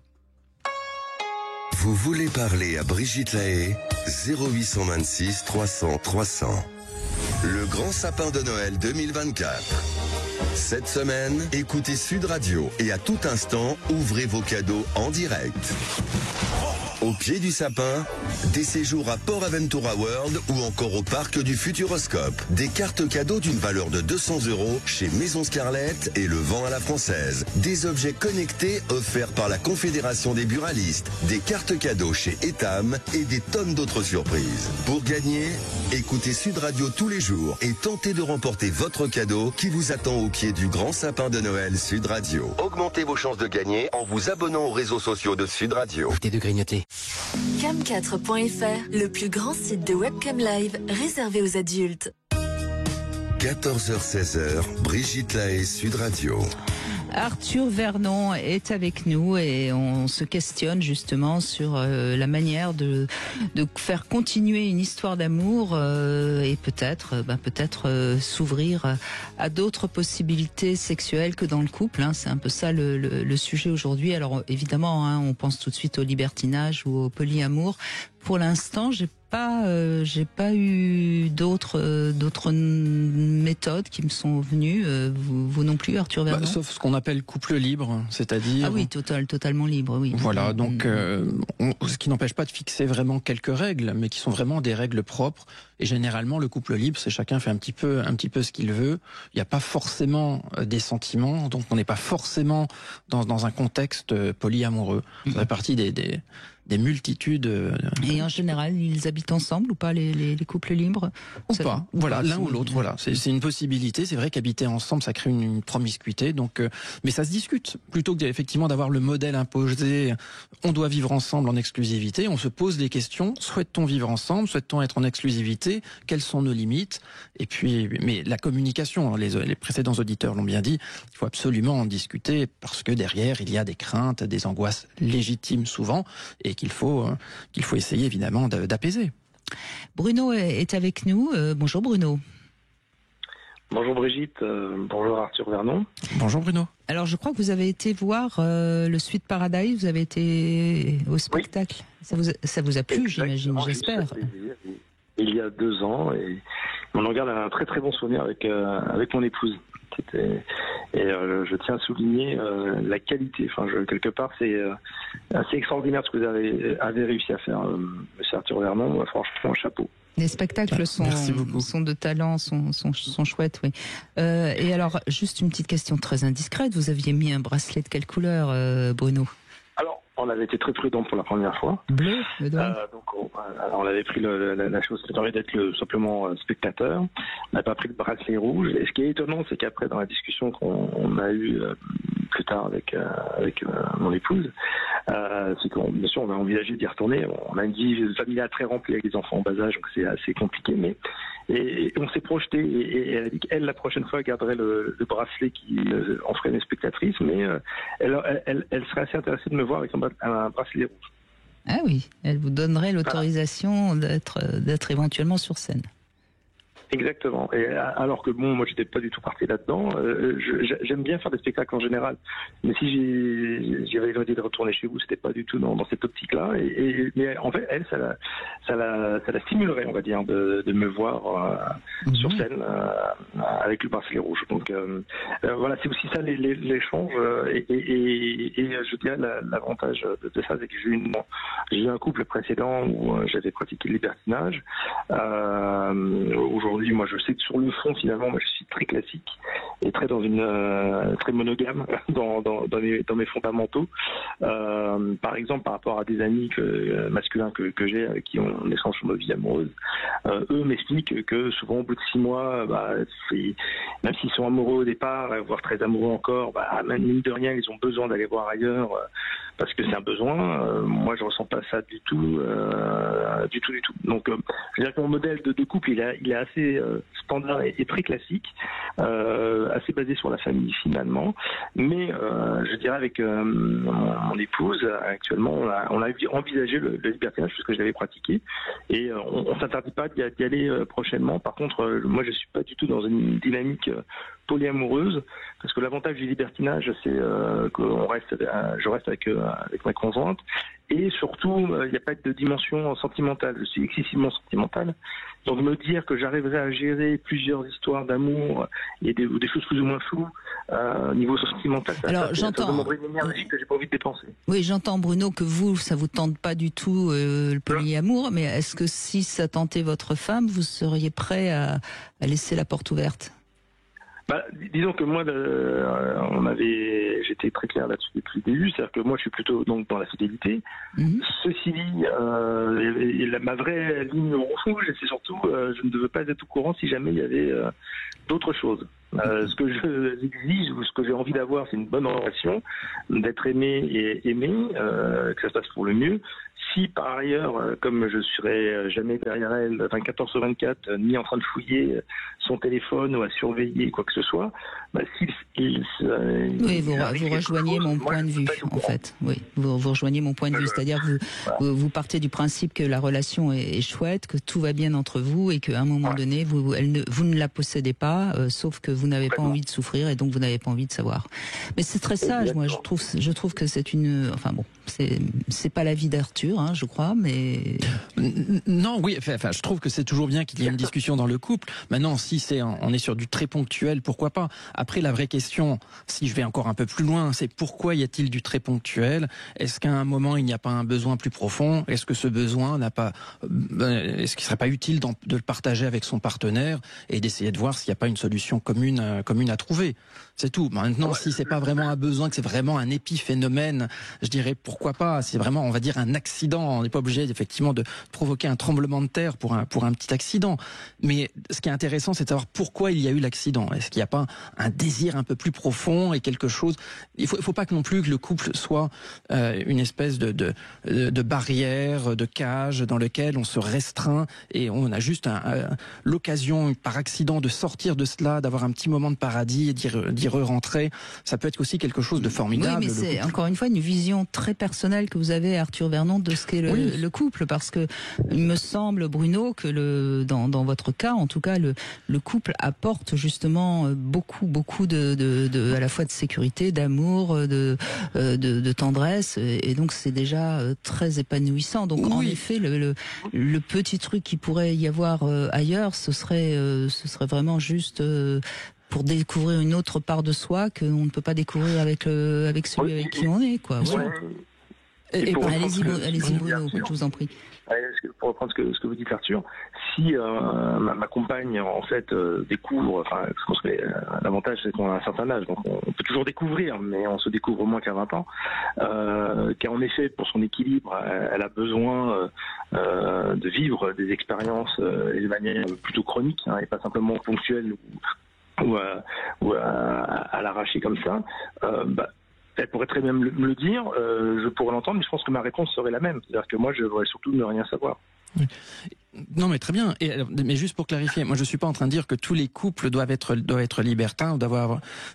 Vous voulez parler à Brigitte Lahaye, 0826 300 300. Le grand sapin de Noël 2024. Cette semaine, écoutez Sud Radio et à tout instant, ouvrez vos cadeaux en direct. Au pied du sapin, des séjours à Port Aventura World ou encore au parc du Futuroscope. Des cartes cadeaux d'une valeur de 200 € chez Maison Scarlett et Le Vent à la Française. Des objets connectés offerts par la Confédération des buralistes. Des cartes cadeaux chez Etam et des tonnes d'autres surprises. Pour gagner, écoutez Sud Radio tous les jours et tentez de remporter votre cadeau qui vous attend au pied du grand sapin de Noël Sud Radio. Augmentez vos chances de gagner en vous abonnant aux réseaux sociaux de Sud Radio. Arrêtez de grignoter. Cam4.fr, le plus grand site de webcam live réservé aux adultes. 14h-16h, Brigitte Lahaie, Sud Radio. Arthur Vernon est avec nous et on se questionne justement sur la manière de faire continuer une histoire d'amour et peut-être s'ouvrir à d'autres possibilités sexuelles que dans le couple. Hein. C'est un peu ça le sujet aujourd'hui. Alors évidemment, hein, on pense tout de suite au libertinage ou au polyamour. Pour l'instant, j'ai pas eu d'autres méthodes qui me sont venues. Vous non plus, Arthur Vernon. Sauf ce qu'on appelle couple libre, c'est-à-dire. Ah oui, totalement libre, oui. Voilà, donc ce qui n'empêche pas de fixer vraiment quelques règles, mais qui sont vraiment des règles propres. Et généralement, le couple libre, c'est chacun fait un petit peu ce qu'il veut. Il n'y a pas forcément des sentiments, donc on n'est pas forcément dans un contexte polyamoureux. Ça fait partie des multitudes. Et en général, ils habitent ensemble ou pas, les couples libres? Ou pas, voilà, l'un ou l'autre, voilà. C'est une possibilité. C'est vrai qu'habiter ensemble, ça crée une promiscuité. Donc, mais ça se discute. Plutôt que effectivement d'avoir le modèle imposé, on doit vivre ensemble en exclusivité. On se pose des questions. Souhaite-t-on vivre ensemble? Souhaite-t-on être en exclusivité? Quelles sont nos limites? Et puis, mais la communication, les précédents auditeurs l'ont bien dit, il faut absolument en discuter parce que derrière, il y a des craintes, des angoisses légitimes souvent, et qu'il faut essayer évidemment d'apaiser. Bruno est avec nous. Bonjour Bruno. Bonjour Brigitte, bonjour Arthur Vernon. Bonjour Bruno. Alors je crois que vous avez été voir le Sweet Paradise, vous avez été au spectacle. Oui. Ça vous a plu, j'imagine, j'espère. Il y a 2 ans, et on en garde un très très bon souvenir avec mon épouse. Je tiens à souligner la qualité. Enfin, quelque part, c'est assez extraordinaire ce que vous avez réussi à faire, Monsieur Arthur Vernon. Franchement, chapeau. Les spectacles sont de talent, sont chouettes, oui. Et alors, juste une petite question très indiscrète. Vous aviez mis un bracelet de quelle couleur, Bruno? Alors, on avait été très prudent pour la première fois. Bleu, donc on avait pris la chose qui permet d'être simplement spectateur. On n'a pas pris le bracelet rouge. Et ce qui est étonnant, c'est qu'après, dans la discussion qu'on a eue plus tard avec mon épouse, c'est qu'on, bien sûr, on a envisagé d'y retourner. On a une vie familiale très remplie avec des enfants en bas âge, donc c'est assez compliqué. Et on s'est projeté, et elle a dit qu'elle, la prochaine fois, garderait le bracelet qui en ferait une spectatrice, mais elle serait assez intéressée de me voir avec un bracelet rouge. Ah oui, elle vous donnerait l'autorisation d'être éventuellement sur scène. Exactement. Et alors que bon, moi j'étais pas du tout parti là-dedans. J'aime bien faire des spectacles en général, mais si j'avais l'idée de retourner chez vous, c'était pas du tout dans cette optique-là. Mais en fait, elle, ça la stimulerait, on va dire, de me voir sur scène avec le bracelet rouge. Donc voilà, c'est aussi ça l'échange. Et je dirais l'avantage de ça, c'est que j'ai eu un couple précédent où j'avais pratiqué le libertinage. Aujourd'hui, moi, je sais que sur le fond, finalement, moi, je suis très classique et très très monogame dans mes fondamentaux. Par exemple, par rapport à des amis masculins que j'ai, avec qui on échange sur nos vies amoureuses, eux m'expliquent que souvent, au bout de 6 mois, même s'ils sont amoureux au départ, voire très amoureux encore, même mine de rien, ils ont besoin d'aller voir ailleurs parce que c'est un besoin. Moi, je ressens pas ça du tout. Donc, je veux dire que mon modèle de couple, il est assez standard et très classique, assez basé sur la famille finalement. Mais je dirais avec mon épouse, actuellement, on a envisagé le libertinage puisque je l'avais pratiqué, et on s'interdit pas d'y aller prochainement. Par contre, moi, je suis pas du tout dans une dynamique polyamoureuse, parce que l'avantage du libertinage, c'est que je reste avec ma conjointe, et surtout, il n'y a pas de dimension sentimentale. Je suis excessivement sentimental. Donc me dire que j'arriverai à gérer plusieurs histoires d'amour et des choses plus ou moins floues au niveau sentimental, ça demanderait une énergie que j'ai pas envie de dépenser. Oui, j'entends, Bruno, que ça vous tente pas du tout le polyamour, mais est-ce que si ça tentait votre femme, vous seriez prêt à laisser la porte ouverte? Disons que moi, j'étais très clair là-dessus depuis le début, c'est-à-dire que moi je suis plutôt donc dans la fidélité. Ceci dit, ma vraie ligne rouge, c'est surtout, je ne veux pas être au courant si jamais il y avait d'autres choses. Ce que j'exige ou ce que j'ai envie d'avoir, c'est une bonne relation, d'être aimé et aimé, que ça se passe pour le mieux. Si par ailleurs, comme je serai jamais derrière elle 24 heures sur 24, ni en train de fouiller son téléphone ou à surveiller quoi que ce soit, oui, vous rejoignez mon point de vue, en fait. Oui, vous rejoignez mon point de vue, c'est-à-dire que vous partez du principe que la relation est chouette, que tout va bien entre vous et qu'à un moment donné, vous ne la possédez pas, sauf que vous n'avez pas envie de souffrir et donc vous n'avez pas envie de savoir. Mais c'est très sage, moi, je trouve que c'est c'est pas la vie d'Arthur, hein, je crois, mais... Non, oui, enfin, je trouve que c'est toujours bien qu'il y ait une discussion dans le couple. Maintenant, si on est sur du très ponctuel, pourquoi pas? Après, la vraie question, si je vais encore un peu plus loin, c'est pourquoi y a-t-il du très ponctuel? Est-ce qu'à un moment, il n'y a pas un besoin plus profond? Est-ce que ce besoin est-ce qu'il serait pas utile de le partager avec son partenaire et d'essayer de voir s'il n'y a pas une solution commune à trouver? C'est tout. Maintenant, si c'est pas vraiment un besoin, que c'est vraiment un épiphénomène, je dirais pourquoi pas. C'est vraiment, on va dire, un accident. On n'est pas obligé effectivement de provoquer un tremblement de terre pour un petit accident. Mais ce qui est intéressant, c'est de savoir pourquoi il y a eu l'accident. Est-ce qu'il n'y a pas un désir un peu plus profond et quelque chose? Il faut pas non plus que le couple soit une espèce de barrière, de cage dans lequel on se restreint et on a juste l'occasion par accident de sortir de cela, d'avoir un petit moment de paradis et d'y re-rentrer. Ça peut être aussi quelque chose de formidable. Oui, mais c'est encore une fois une vision très personnelle que vous avez, Arthur Vernon, de ce qu'est le couple, parce que il me semble, Bruno, que dans votre cas, en tout cas, le couple apporte justement beaucoup à la fois de sécurité, d'amour, de tendresse, et donc c'est déjà très épanouissant. Donc en effet, le petit truc qui pourrait y avoir ailleurs, ce serait vraiment juste pour découvrir une autre part de soi qu'on ne peut pas découvrir avec celui avec qui on est, quoi. Voilà. Allez-y, Bruno, je vous en prie. Pour reprendre ce que vous dites, Arthur, si ma compagne en fait découvre, je pense que l'avantage c'est qu'on a un certain âge, donc on peut toujours découvrir, mais on se découvre moins qu'à 20 ans, car en effet pour son équilibre, elle a besoin de vivre des expériences et de manière plutôt chronique, et pas simplement ponctuelle ou à l'arracher comme ça. Elle pourrait très bien me le dire, je pourrais l'entendre, mais je pense que ma réponse serait la même. C'est-à-dire que moi, je voudrais surtout ne rien savoir. Oui. Non, mais très bien. Mais juste pour clarifier, moi je suis pas en train de dire que tous les couples doivent être libertins ou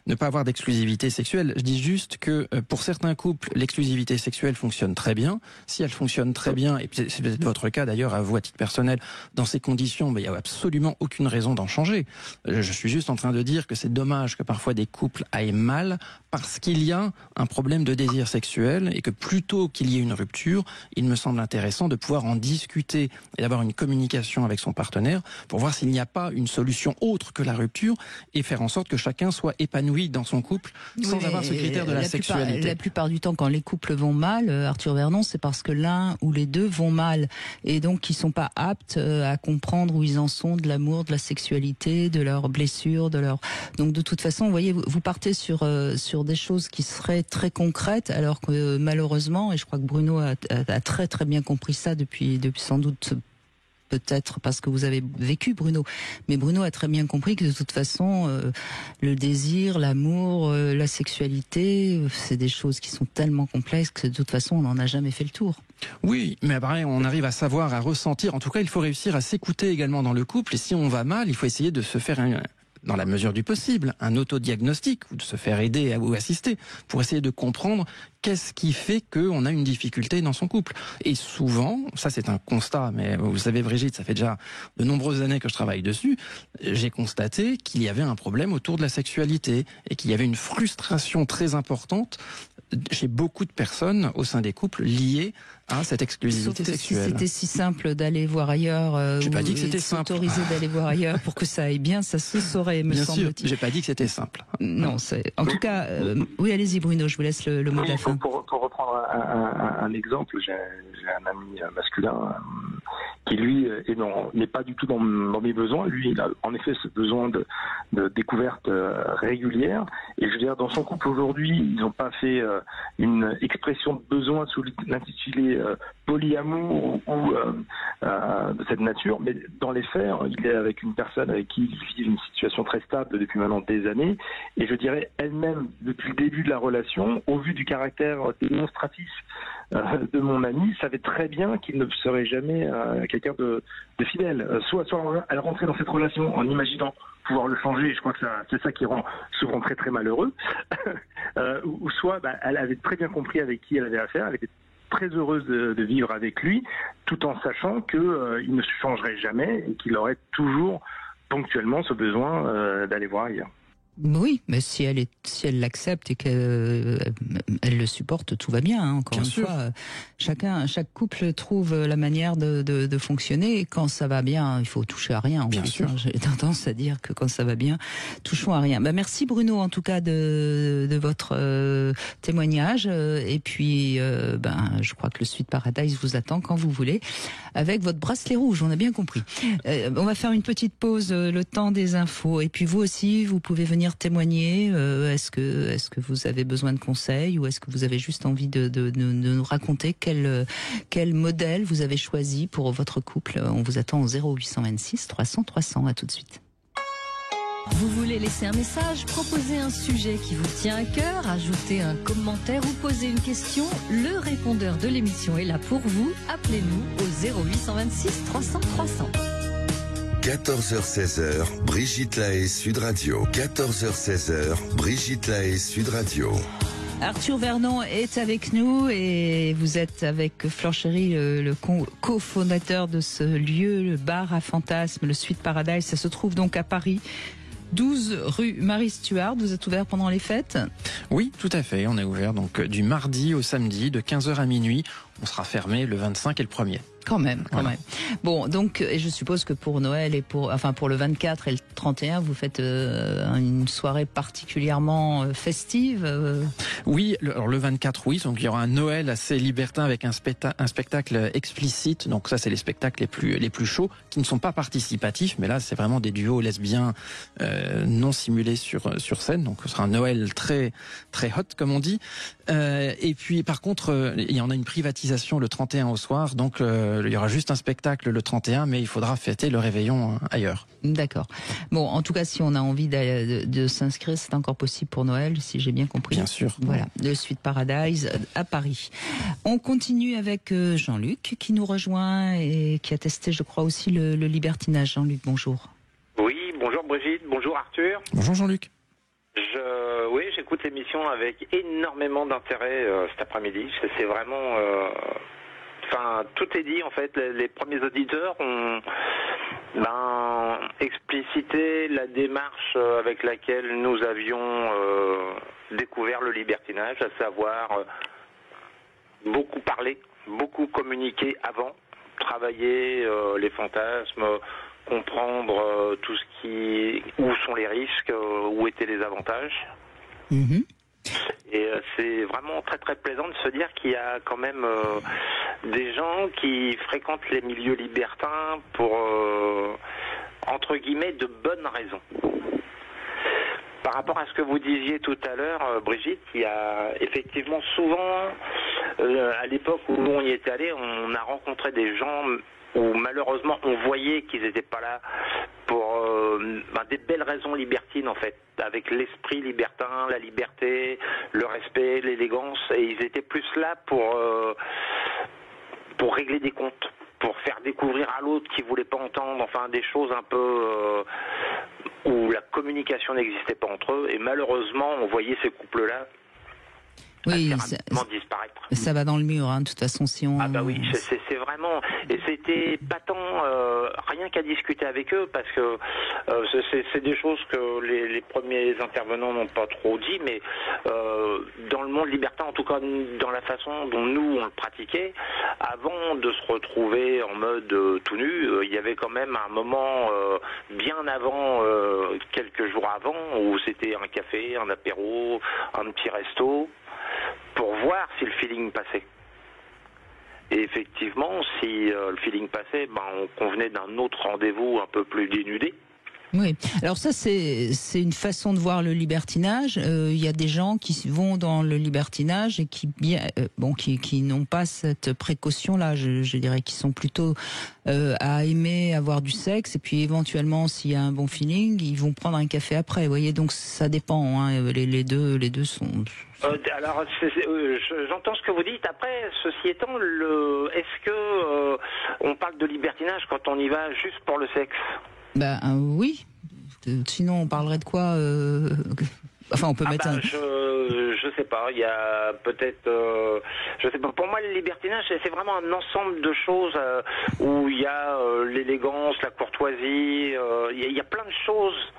ne pas avoir d'exclusivité sexuelle. Je dis juste que pour certains couples, l'exclusivité sexuelle fonctionne très bien. Si elle fonctionne très bien, et c'est peut-être votre cas d'ailleurs, à vous à titre personnel, dans ces conditions, il y a absolument aucune raison d'en changer. Je suis juste en train de dire que c'est dommage que parfois des couples aillent mal parce qu'il y a un problème de désir sexuel et que plutôt qu'il y ait une rupture, il me semble intéressant de pouvoir en discuter et d'avoir une communication avec son partenaire pour voir s'il n'y a pas une solution autre que la rupture et faire en sorte que chacun soit épanoui dans son couple sans avoir ce critère de la sexualité. La plupart du temps, quand les couples vont mal, Arthur Vernon, c'est parce que l'un ou les deux vont mal et donc ils sont pas aptes à comprendre où ils en sont de l'amour, de la sexualité, de leurs blessures, donc de toute façon, vous voyez, vous partez sur des choses qui seraient très concrètes, alors que malheureusement, et je crois que Bruno a très très bien compris ça depuis sans doute, peut-être parce que vous avez vécu, Bruno, mais Bruno a très bien compris que de toute façon, le désir, l'amour, la sexualité, c'est des choses qui sont tellement complexes que de toute façon, on n'en a jamais fait le tour. Oui, mais après, on arrive à savoir, à ressentir. En tout cas, il faut réussir à s'écouter également dans le couple. Et si on va mal, il faut essayer de se faire dans la mesure du possible, un autodiagnostic ou de se faire aider ou assister pour essayer de comprendre qu'est-ce qui fait qu'on a une difficulté dans son couple. Et souvent, ça c'est un constat, mais vous savez Brigitte, ça fait déjà de nombreuses années que je travaille dessus, j'ai constaté qu'il y avait un problème autour de la sexualité et qu'il y avait une frustration très importante chez beaucoup de personnes au sein des couples liées à cette exclusivité sexuelle. Si c'était si simple d'aller voir ailleurs, j'ai pas dit que c'était simple. S'autoriser d'aller voir ailleurs pour que ça aille bien, ça se saurait, me semble-t-il. Bien sûr, j'ai pas dit que c'était simple. Non, en tout cas, oui, allez-y Bruno, je vous laisse le mot de la fin. Pour reprendre un exemple, j'ai un ami masculin qui lui n'est pas du tout dans mes besoins. Lui, il a en effet ce besoin de découverte régulière. Et je veux dire, dans son couple aujourd'hui, ils n'ont pas fait une expression de besoin sous l'intitulé polyamour ou de cette nature, mais dans les faits, il est avec une personne avec qui il vit une situation très stable depuis maintenant des années, et je dirais elle-même, depuis le début de la relation, au vu du caractère démonstratif de mon ami, savait très bien qu'il ne serait jamais quelqu'un de fidèle. Soit elle rentrait dans cette relation en imaginant pouvoir le changer, et je crois que c'est ça qui rend souvent très très malheureux, ou soit elle avait très bien compris avec qui elle avait affaire, elle était très heureuse de vivre avec lui, tout en sachant qu'il ne se changerait jamais et qu'il aurait toujours ponctuellement ce besoin d'aller voir ailleurs. Oui, mais si elle l'accepte et qu'elle le supporte, tout va bien. Hein. Encore une fois, chaque couple trouve la manière de fonctionner. Et quand ça va bien, il faut toucher à rien. Bien sûr. J'ai tendance à dire que quand ça va bien, touchons à rien. Merci Bruno, en tout cas de votre témoignage. Et puis, je crois que le Suite Paradise vous attend quand vous voulez, avec votre bracelet rouge. On a bien compris. On va faire une petite pause, le temps des infos. Et puis vous aussi, vous pouvez venir témoigner. Est-ce que vous avez besoin de conseils ou est-ce que vous avez juste envie de nous raconter quel modèle vous avez choisi pour votre couple? On vous attend au 0826 300 300. À tout de suite. Vous voulez laisser un message, proposer un sujet qui vous tient à cœur, ajouter un commentaire ou poser une question? Le répondeur de l'émission est là pour vous. Appelez-nous au 0826 300 300. 14h-16h, Brigitte Lahaie, Sud Radio. 14h-16h, Brigitte Lahaie, Sud Radio. Arthur Vernon est avec nous et vous êtes avec Flore Chéry, le cofondateur de ce lieu, le bar à fantasmes, le Suite Paradise. Ça se trouve donc à Paris, 12 rue Marie-Stuart. Vous êtes ouvert pendant les fêtes? Oui, tout à fait. On est ouvert donc du mardi au samedi de 15h à minuit. On sera fermé le 25 et le 1er. Quand même. Bon, donc, et je suppose que pour Noël et pour le 24 et le 31, vous faites une soirée particulièrement festive. Oui, le 24, oui. Donc il y aura un Noël assez libertin avec un spectacle explicite. Donc ça, c'est les spectacles les plus chauds qui ne sont pas participatifs, mais là, c'est vraiment des duos lesbiens non simulés sur scène. Donc ce sera un Noël très très hot, comme on dit. Et puis, par contre, il y en a une privatisation le 31 au soir. Donc il y aura juste un spectacle le 31, mais il faudra fêter le réveillon ailleurs. D'accord. Bon, en tout cas, si on a envie de s'inscrire, c'est encore possible pour Noël, si j'ai bien compris. Bien sûr. Voilà, le Suite Paradise à Paris. On continue avec Jean-Luc qui nous rejoint et qui a testé, je crois, aussi le libertinage. Jean-Luc, bonjour. Oui, bonjour Brigitte, bonjour Arthur. Bonjour Jean-Luc. Oui, j'écoute l'émission avec énormément d'intérêt cet après-midi. C'est vraiment... tout est dit en fait. Les premiers auditeurs ont explicité la démarche avec laquelle nous avions découvert le libertinage, à savoir beaucoup parler, beaucoup communiquer avant, travailler les fantasmes, comprendre tout où sont les risques, où étaient les avantages. Mmh. Et c'est vraiment très très plaisant de se dire qu'il y a quand même des gens qui fréquentent les milieux libertins pour, entre guillemets, de bonnes raisons. Par rapport à ce que vous disiez tout à l'heure, Brigitte, il y a effectivement souvent, à l'époque où on y est allé, on a rencontré des gens où malheureusement on voyait qu'ils n'étaient pas là pour des belles raisons libertines en fait, avec l'esprit libertin, la liberté, le respect, l'élégance, et ils étaient plus là pour régler des comptes, pour faire découvrir à l'autre qui voulait pas entendre, des choses un peu où la communication n'existait pas entre eux, et malheureusement, on voyait ces couples-là oui, disparaître. Ça va dans le mur, hein, de toute façon, si on... Ah bah oui, c'est vraiment... Et c'était pas tant rien qu'à discuter avec eux, parce que c'est des choses que les premiers intervenants n'ont pas trop dit, mais dans le monde libertin, en tout cas dans la façon dont nous, on le pratiquait, avant de se retrouver en mode tout nu, il y avait quand même un moment bien avant, quelques jours avant, où c'était un café, un apéro, un petit resto, pour voir si le feeling passait. Et effectivement, si le feeling passait, on convenait d'un autre rendez-vous un peu plus dénudé. Oui, alors ça c'est une façon de voir le libertinage. Il y a des gens qui vont dans le libertinage et qui n'ont pas cette précaution-là. Je dirais qu'ils sont plutôt à aimer avoir du sexe, et puis éventuellement s'il y a un bon feeling, ils vont prendre un café après. Vous voyez, donc ça dépend. Hein, les deux sont. Alors, j'entends ce que vous dites. Après, ceci étant, est-ce que on parle de libertinage quand on y va juste pour le sexe? Oui. Sinon, on parlerait de quoi Enfin, on peut mettre un... Je sais pas. Il y a peut-être... je sais pas. Pour moi, le libertinage, c'est vraiment un ensemble de choses où il y a l'élégance, la courtoisie. Il y a plein de choses.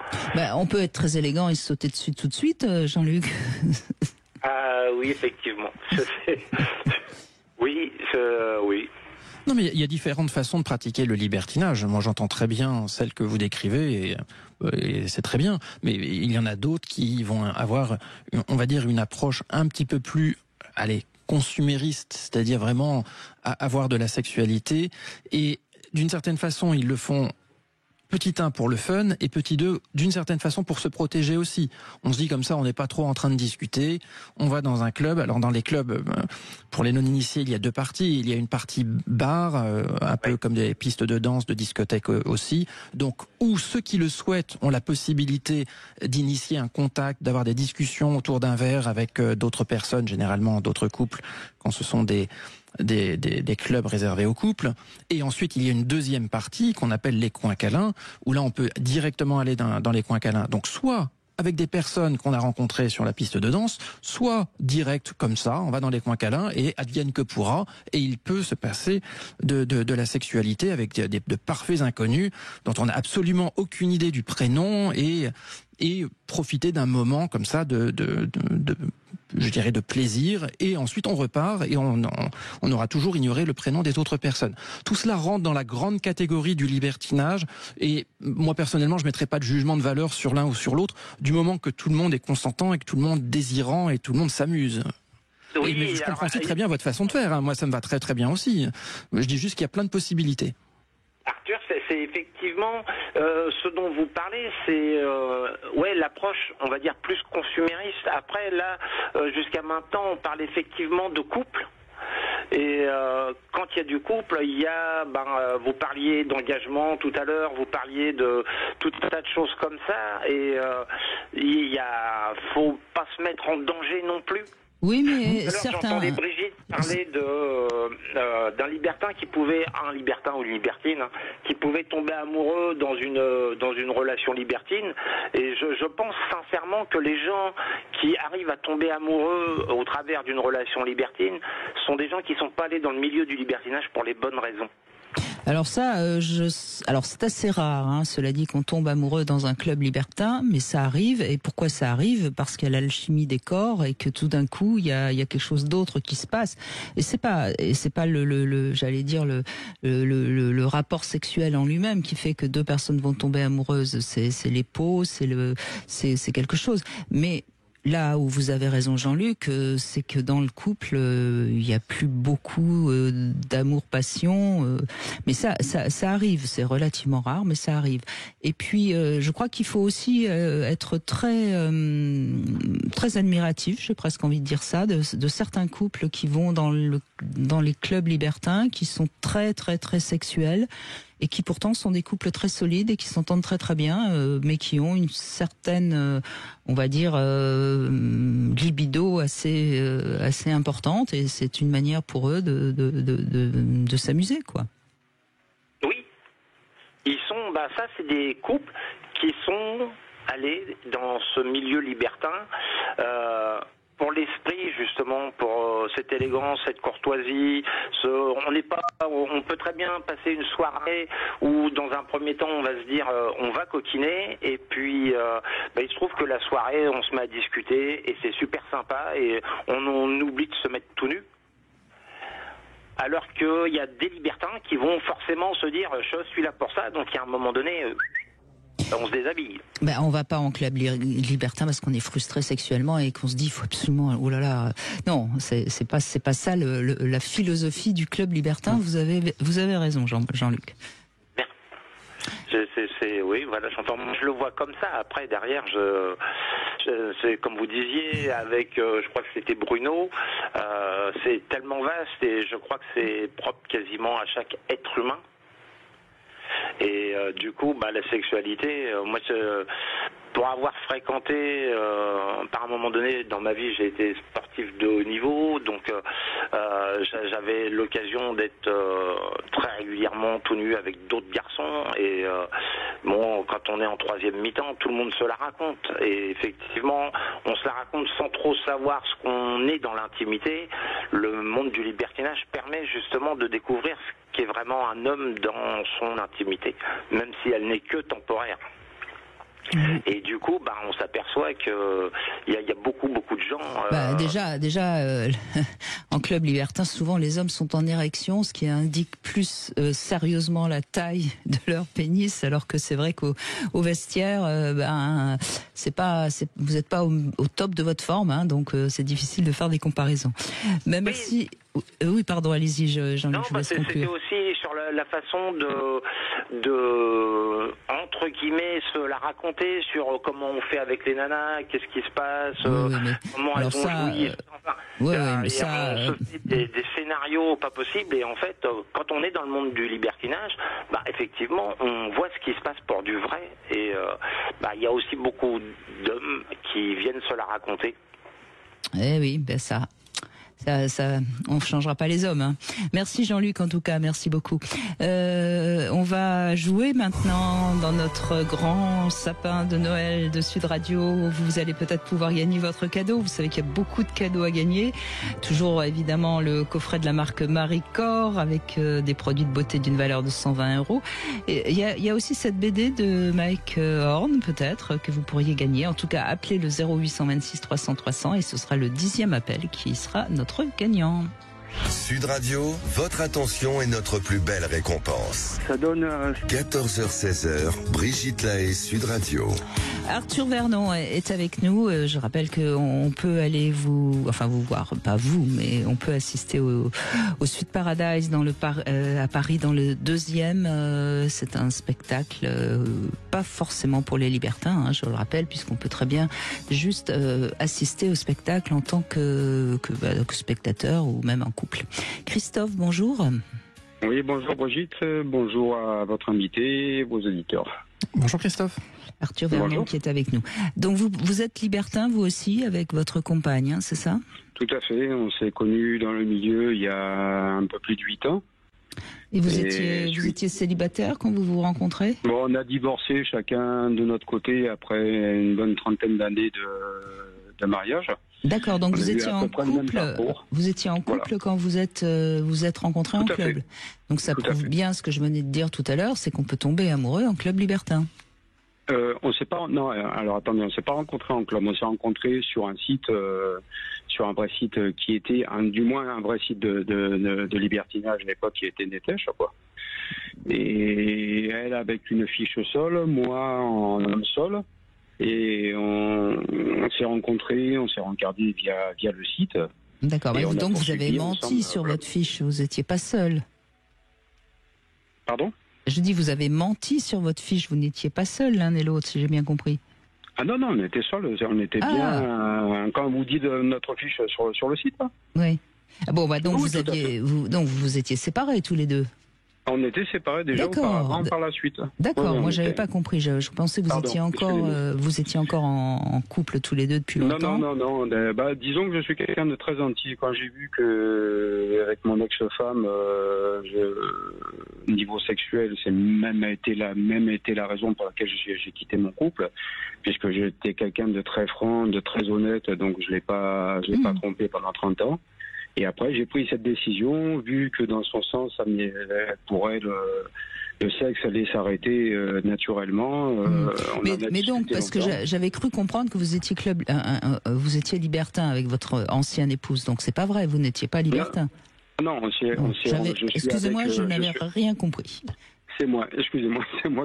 On peut être très élégant et se sauter dessus tout de suite, Jean-Luc. Ah oui, effectivement. Oui. Non, mais il y a différentes façons de pratiquer le libertinage. Moi, j'entends très bien celle que vous décrivez, et c'est très bien. Mais il y en a d'autres qui vont avoir, on va dire, une approche un petit peu plus, consumériste, c'est-à-dire vraiment avoir de la sexualité. Et d'une certaine façon, ils le font... Petit 1 pour le fun, et petit 2, d'une certaine façon, pour se protéger aussi. On se dit comme ça, on n'est pas trop en train de discuter. On va dans un club. Alors dans les clubs, pour les non-initiés, il y a deux parties. Il y a une partie bar, un peu comme des pistes de danse, de discothèque aussi. Donc, où ceux qui le souhaitent ont la possibilité d'initier un contact, d'avoir des discussions autour d'un verre avec d'autres personnes, généralement d'autres couples, quand ce sont des clubs réservés aux couples. Et ensuite, il y a une deuxième partie qu'on appelle les coins câlins, où là, on peut directement aller dans les coins câlins. Donc, soit avec des personnes qu'on a rencontrées sur la piste de danse, soit direct comme ça, on va dans les coins câlins et advienne que pourra, et il peut se passer de la sexualité avec de parfaits inconnus dont on n'a absolument aucune idée du prénom, et profiter d'un moment comme ça je dirais de plaisir, et ensuite on repart et on aura toujours ignoré le prénom des autres personnes. Tout cela rentre dans la grande catégorie du libertinage, et moi personnellement je ne mettrai pas de jugement de valeur sur l'un ou sur l'autre, du moment que tout le monde est consentant et que tout le monde désirant et tout le monde s'amuse. Oui, mais je comprends aussi très bien votre façon de faire, hein. Moi ça me va très très bien aussi. Je dis juste qu'il y a plein de possibilités. Arthur, c'est effectivement ce dont vous parlez, c'est l'approche, on va dire, plus consumériste. Après, là, jusqu'à maintenant, on parle effectivement de couple. Et quand il y a du couple, il y a, vous parliez d'engagement tout à l'heure, vous parliez de tout un tas de choses comme ça, et faut pas se mettre en danger non plus. Oui, mais j'entendais Brigitte parler d'un libertin un libertin ou une libertine, qui pouvait tomber amoureux dans une relation libertine. Et je pense sincèrement que les gens qui arrivent à tomber amoureux au travers d'une relation libertine sont des gens qui sont pas allés dans le milieu du libertinage pour les bonnes raisons. Alors ça, alors c'est assez rare, hein, cela dit, qu'on tombe amoureux dans un club libertin, mais ça arrive. Et pourquoi ça arrive? Parce qu'il y a l'alchimie des corps, et que tout d'un coup il y a quelque chose d'autre qui se passe. Et c'est pas j'allais dire le rapport sexuel en lui-même qui fait que deux personnes vont tomber amoureuses. C'est les peaux, c'est quelque chose. Mais là où vous avez raison, Jean-Luc, c'est que dans le couple, il y a plus beaucoup d'amour-passion. Mais ça arrive, c'est relativement rare, mais ça arrive. Et puis, je crois qu'il faut aussi être très admiratif, j'ai presque envie de dire ça, de certains couples qui vont dans les clubs libertins, qui sont très très très sexuels, et qui pourtant sont des couples très solides et qui s'entendent très très bien, mais qui ont une certaine, on va dire, libido assez importante, et c'est une manière pour eux de s'amuser, quoi. Oui, ils sont, ça c'est des couples qui sont allés dans ce milieu libertin pour l'esprit, justement, pour cette élégance, cette courtoisie. On peut très bien passer une soirée où, dans un premier temps, on va se dire on va coquiner, et puis il se trouve que la soirée, on se met à discuter, et c'est super sympa, et on oublie de se mettre tout nu. Alors qu'il y a des libertins qui vont forcément se dire je suis là pour ça, donc il y a un moment donné... on se déshabille. On va pas en club libertin parce qu'on est frustré sexuellement et qu'on se dit il faut absolument, oh là là, non, c'est pas ça la philosophie du club libertin. Vous avez raison, Jean-Luc. Oui, voilà, j'entends. Je le vois comme ça. Après, derrière, c'est comme vous disiez, avec, je crois que c'était Bruno, c'est tellement vaste, et je crois que c'est propre quasiment à chaque être humain. Et du coup, la sexualité, moi, pour avoir fréquenté, par un moment donné dans ma vie, j'ai été sportif de haut niveau, donc j'avais l'occasion d'être très régulièrement tout nu avec d'autres garçons, et quand on est en troisième mi-temps, tout le monde se la raconte, et effectivement, on se la raconte sans trop savoir ce qu'on est dans l'intimité. Le monde du libertinage permet justement de découvrir ce qu'est vraiment un homme dans son intimité, même si elle n'est que temporaire. Et du coup, on s'aperçoit que il y a beaucoup de gens. Déjà, en club libertin, souvent les hommes sont en érection, ce qui indique plus sérieusement la taille de leur pénis, alors que c'est vrai qu'au vestiaire, vous n'êtes pas au top de votre forme, donc c'est difficile de faire des comparaisons. Même si. Oui, pardon, allez-y, Jean-Luc, je vous laisse conclure. C'était aussi sur la façon de entre guillemets se la raconter sur comment on fait avec les nanas, qu'est-ce qui se passe, comment elles ont joui. On se fait des scénarios pas possibles, et en fait, quand on est dans le monde du libertinage, effectivement, on voit ce qui se passe pour du vrai, et il y a aussi beaucoup d'hommes qui viennent se la raconter. Eh oui, ça, on ne changera pas les hommes. Merci Jean-Luc, en tout cas, merci beaucoup. On va jouer maintenant dans notre grand sapin de Noël de Sud Radio. Vous allez peut-être pouvoir gagner votre cadeau. Vous savez qu'il y a beaucoup de cadeaux à gagner. Toujours évidemment le coffret de la marque Marie-Cor avec des produits de beauté d'une valeur de 120 €. Et il y a aussi cette BD de Mike Horn, peut-être, que vous pourriez gagner. En tout cas, appelez le 0826 300 300 et ce sera le 10e appel qui sera notre gagnant. Sud Radio, votre attention est notre plus belle récompense. Ça donne 14h-16h, Brigitte Lahaie, Sud Radio. Arthur Vernon est avec nous. Je rappelle qu'on peut aller vous voir, pas vous, mais on peut assister au Sud Paradise à Paris dans le 2e. C'est un spectacle pas forcément pour les libertins, je le rappelle, puisqu'on peut très bien juste assister au spectacle en tant que spectateur ou même en couple. Christophe, bonjour. Oui, bonjour Brigitte, bonjour à votre invité, vos auditeurs. Bonjour Christophe. Arthur Vernon qui est avec nous. Donc vous êtes libertin vous aussi avec votre compagne, c'est ça? Tout à fait, on s'est connus dans le milieu il y a un peu plus de 8 ans. Et vous étiez célibataire quand vous vous rencontrez? Bon, on a divorcé chacun de notre côté après une bonne trentaine d'années de mariage. D'accord, donc vous étiez en couple. Vous étiez en couple quand vous êtes rencontrés en club. Donc ça prouve bien ce que je venais de dire tout à l'heure, c'est qu'on peut tomber amoureux en club libertin. On s'est pas. Non, alors attendez, on s'est pas rencontrés en club. On s'est rencontrés sur un site, sur un vrai site qui était, du moins un vrai site de libertinage à l'époque, qui était Netèche, quoi. Et elle avec une fiche sol, moi en homme sol. Et on s'est rencontrés, on s'est regardés via le site. D'accord, mais donc vous avez menti sur votre fiche, vous n'étiez pas seul. Pardon ? Je dis, vous avez menti sur votre fiche, vous n'étiez pas seul l'un et l'autre, si j'ai bien compris. Ah non, on était seuls, on était bien, quand vous dites notre fiche sur le site. Là. Oui. Ah bon, donc vous étiez séparés tous les deux. On était séparés déjà auparavant par la suite. D'accord, Ouais, moi j'avais pas compris. Je pensais que vous étiez encore en couple tous les deux depuis longtemps. Non. Disons que je suis quelqu'un de très gentil. Quand j'ai vu que avec mon ex-femme, niveau sexuel, c'est même été la raison pour laquelle j'ai quitté mon couple, puisque j'étais quelqu'un de très franc, de très honnête, donc je l'ai pas trompé pendant 30 ans. Et après, j'ai pris cette décision, vu que dans son sens, pour elle, le sexe allait s'arrêter naturellement. Mais donc, parce que j'avais cru comprendre que vous étiez vous étiez libertin avec votre ancienne épouse, donc c'est pas vrai, vous n'étiez pas libertin. Non, excusez-moi, je n'avais rien compris. C'est moi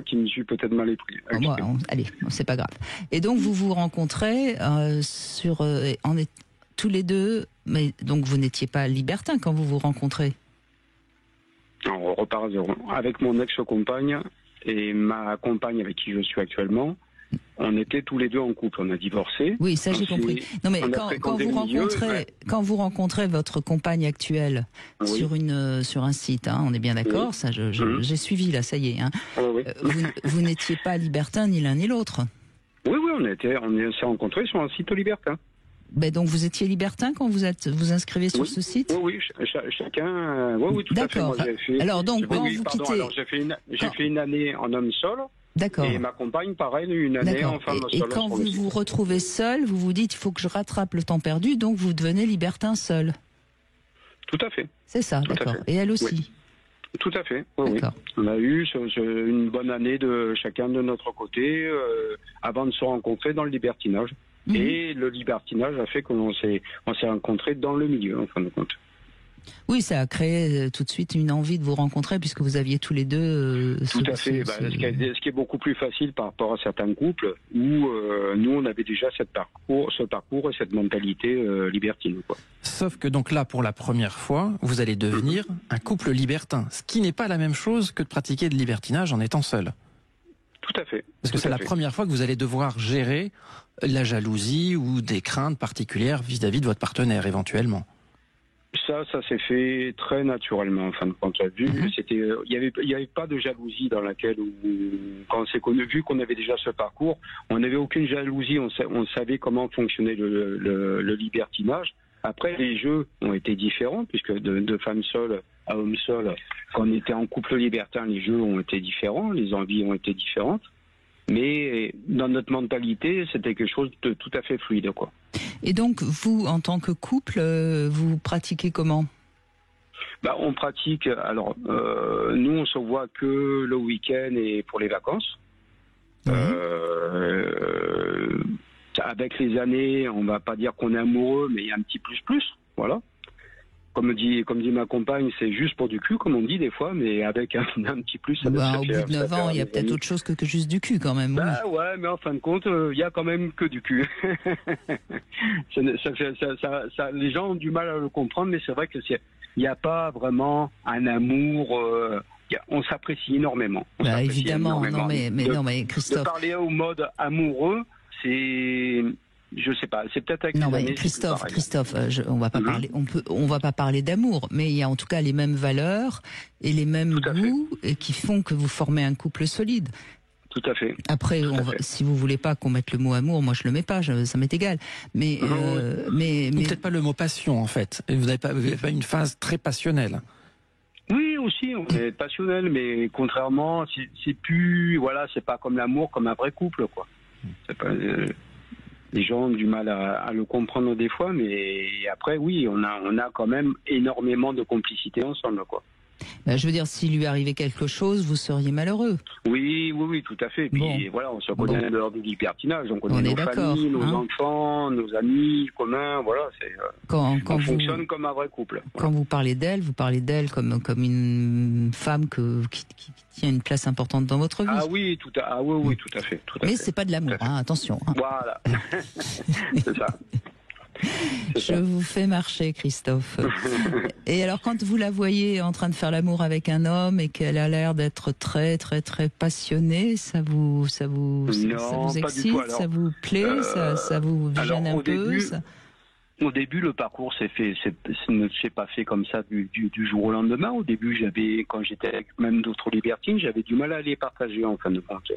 qui me suis peut-être mal exprimé. Allez, c'est pas grave. Et donc, vous vous rencontrez tous les deux, mais donc vous n'étiez pas libertin quand vous vous rencontrez? On repart à zéro. Avec mon ex-compagne et ma compagne avec qui je suis actuellement, on était tous les deux en couple. On a divorcé. Oui, ça j'ai compris. Non, mais quand vous rencontrez votre compagne actuelle sur un site, on est bien d'accord, ça j'ai suivi là, ça y est. Vous n'étiez pas libertin ni l'un ni l'autre. Oui, on s'est rencontrés sur un site libertin. Donc vous étiez libertin quand vous inscrivez sur ce site? Oui, chacun. Oui, tout à fait. D'accord. Alors donc quand vous quittez, j'ai fait une année en homme seul. D'accord. Et ma compagne, pareil, une année en femme seule. Et quand vous vous retrouvez seul, vous vous dites il faut que je rattrape le temps perdu, donc vous devenez libertin seul. Tout à fait. C'est ça, d'accord. Et elle aussi. Oui. Tout à fait. Oui. On a eu une bonne année de chacun de notre côté avant de se rencontrer dans le libertinage. Et le libertinage a fait qu'on s'est rencontrés dans le milieu, en fin de compte. Oui, ça a créé tout de suite une envie de vous rencontrer puisque vous aviez tous les deux... Tout à fait. Ce qui est beaucoup plus facile par rapport à certains couples où nous, on avait déjà ce parcours et cette mentalité libertine. Quoi. Sauf que donc là, pour la première fois, vous allez devenir un couple libertin. Ce qui n'est pas la même chose que de pratiquer de libertinage en étant seul. Tout à fait. Parce que c'est la première fois que vous allez devoir gérer la jalousie ou des craintes particulières vis-à-vis de votre partenaire éventuellement. Ça s'est fait très naturellement en fin de compte. Il y avait pas de jalousie dans laquelle quand on s'est vu qu'on avait déjà ce parcours, on n'avait aucune jalousie. On savait comment fonctionnait le libertinage. Après, les jeux ont été différents puisque de femme seule à homme seul, quand on était en couple libertin, les jeux ont été différents, les envies ont été différentes. Mais dans notre mentalité, c'était quelque chose de tout à fait fluide, quoi. Et donc, vous, en tant que couple, vous pratiquez comment? On pratique. Alors, nous, on se voit que le week-end et pour les vacances. Avec les années, on va pas dire qu'on est amoureux, mais il y a un petit plus, voilà. Comme dit ma compagne, c'est juste pour du cul, comme on dit des fois, mais avec un petit plus. Au bout de 9 ans, il y a peut-être autre chose que juste du cul, quand même. Ouais, mais en fin de compte, il y a quand même que du cul. Les gens ont du mal à le comprendre, mais c'est vrai que il n'y a pas vraiment un amour. On s'apprécie énormément. Évidemment, non mais Christophe. De parler au mode amoureux, c'est. Je sais pas, c'est peut-être avec les années. Christophe, on va pas parler d'amour, mais il y a en tout cas les mêmes valeurs et les mêmes goûts qui font que vous formez un couple solide. Tout à fait. Après, si vous voulez pas qu'on mette le mot amour, moi je le mets pas, ça m'est égal. Mais peut-être pas le mot passion en fait. Vous n'avez pas une phase très passionnelle. Oui, aussi, on est passionnel, mais contrairement, c'est plus, c'est pas comme l'amour, comme un vrai couple, quoi. C'est pas. Les gens ont du mal à le comprendre des fois, mais après, oui, on a quand même énormément de complicité ensemble, quoi. Je veux dire, s'il lui arrivait quelque chose, vous seriez malheureux. Oui, tout à fait. Puis voilà, on se connaît lors du libertinage, on connaît nos familles, nos enfants, nos amis communs, voilà. On fonctionne comme un vrai couple. Quand vous parlez d'elle comme une femme qui tient une place importante dans votre vie. Oui, tout à fait. Mais c'est pas de l'amour, attention. Voilà, c'est ça. Je vous fais marcher, Christophe. Et alors, quand vous la voyez en train de faire l'amour avec un homme et qu'elle a l'air d'être très, très, très passionnée, ça vous excite, ça vous plaît, ça vous gêne un peu Au début, le parcours ne s'est pas fait comme ça du jour au lendemain. Au début, quand j'étais avec même d'autres libertines, j'avais du mal à les partager en fin de compte.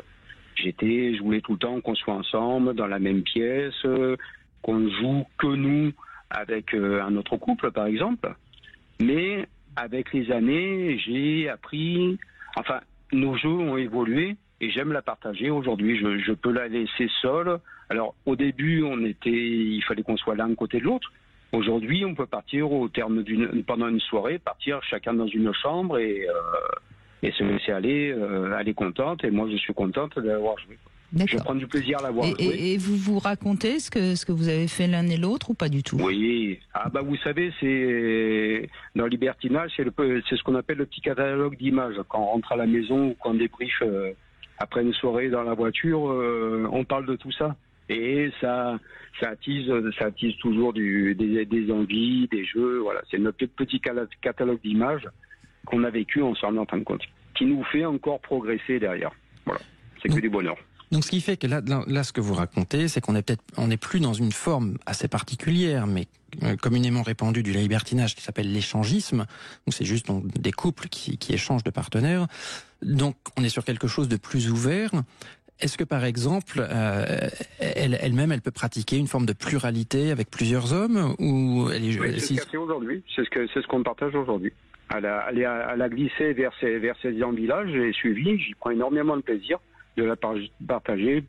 Je voulais tout le temps qu'on soit ensemble, dans la même pièce, qu'on joue que nous avec un autre couple, par exemple. Mais avec les années, j'ai appris... Enfin, nos jeux ont évolué et j'aime la partager. Aujourd'hui, je peux la laisser seule. Alors, au début, il fallait qu'on soit l'un côté de l'autre. Aujourd'hui, on peut partir au terme pendant une soirée, partir chacun dans une chambre et se laisser aller. Elle est contente et moi, je suis contente d'avoir joué. Je prends du plaisir à l'avoir joué. Et vous vous racontez ce que vous avez fait l'un et l'autre ou pas du tout? Oui. Vous savez, c'est dans le libertinage, c'est ce qu'on appelle le petit catalogue d'images. Quand on rentre à la maison ou quand on débriefe après une soirée dans la voiture, on parle de tout ça. Et ça attise toujours des envies, des jeux. Voilà, c'est notre petit catalogue d'images qu'on a vécu ensemble en fin de compte, qui nous fait encore progresser derrière. Voilà, c'est que du bonheur. Donc ce qui fait que là ce que vous racontez, c'est qu'on n'est plus dans une forme assez particulière, mais communément répandue du libertinage qui s'appelle l'échangisme. Donc c'est juste des couples qui échangent de partenaires. Donc on est sur quelque chose de plus ouvert. Est-ce que par exemple, elle-même, elle peut pratiquer une forme de pluralité avec plusieurs hommes ou c'est ce qu'elle fait aujourd'hui. C'est ce qu'on partage aujourd'hui. Elle a glissé vers ces envies-là. J'ai suivi. J'y prends énormément de plaisir de la partager,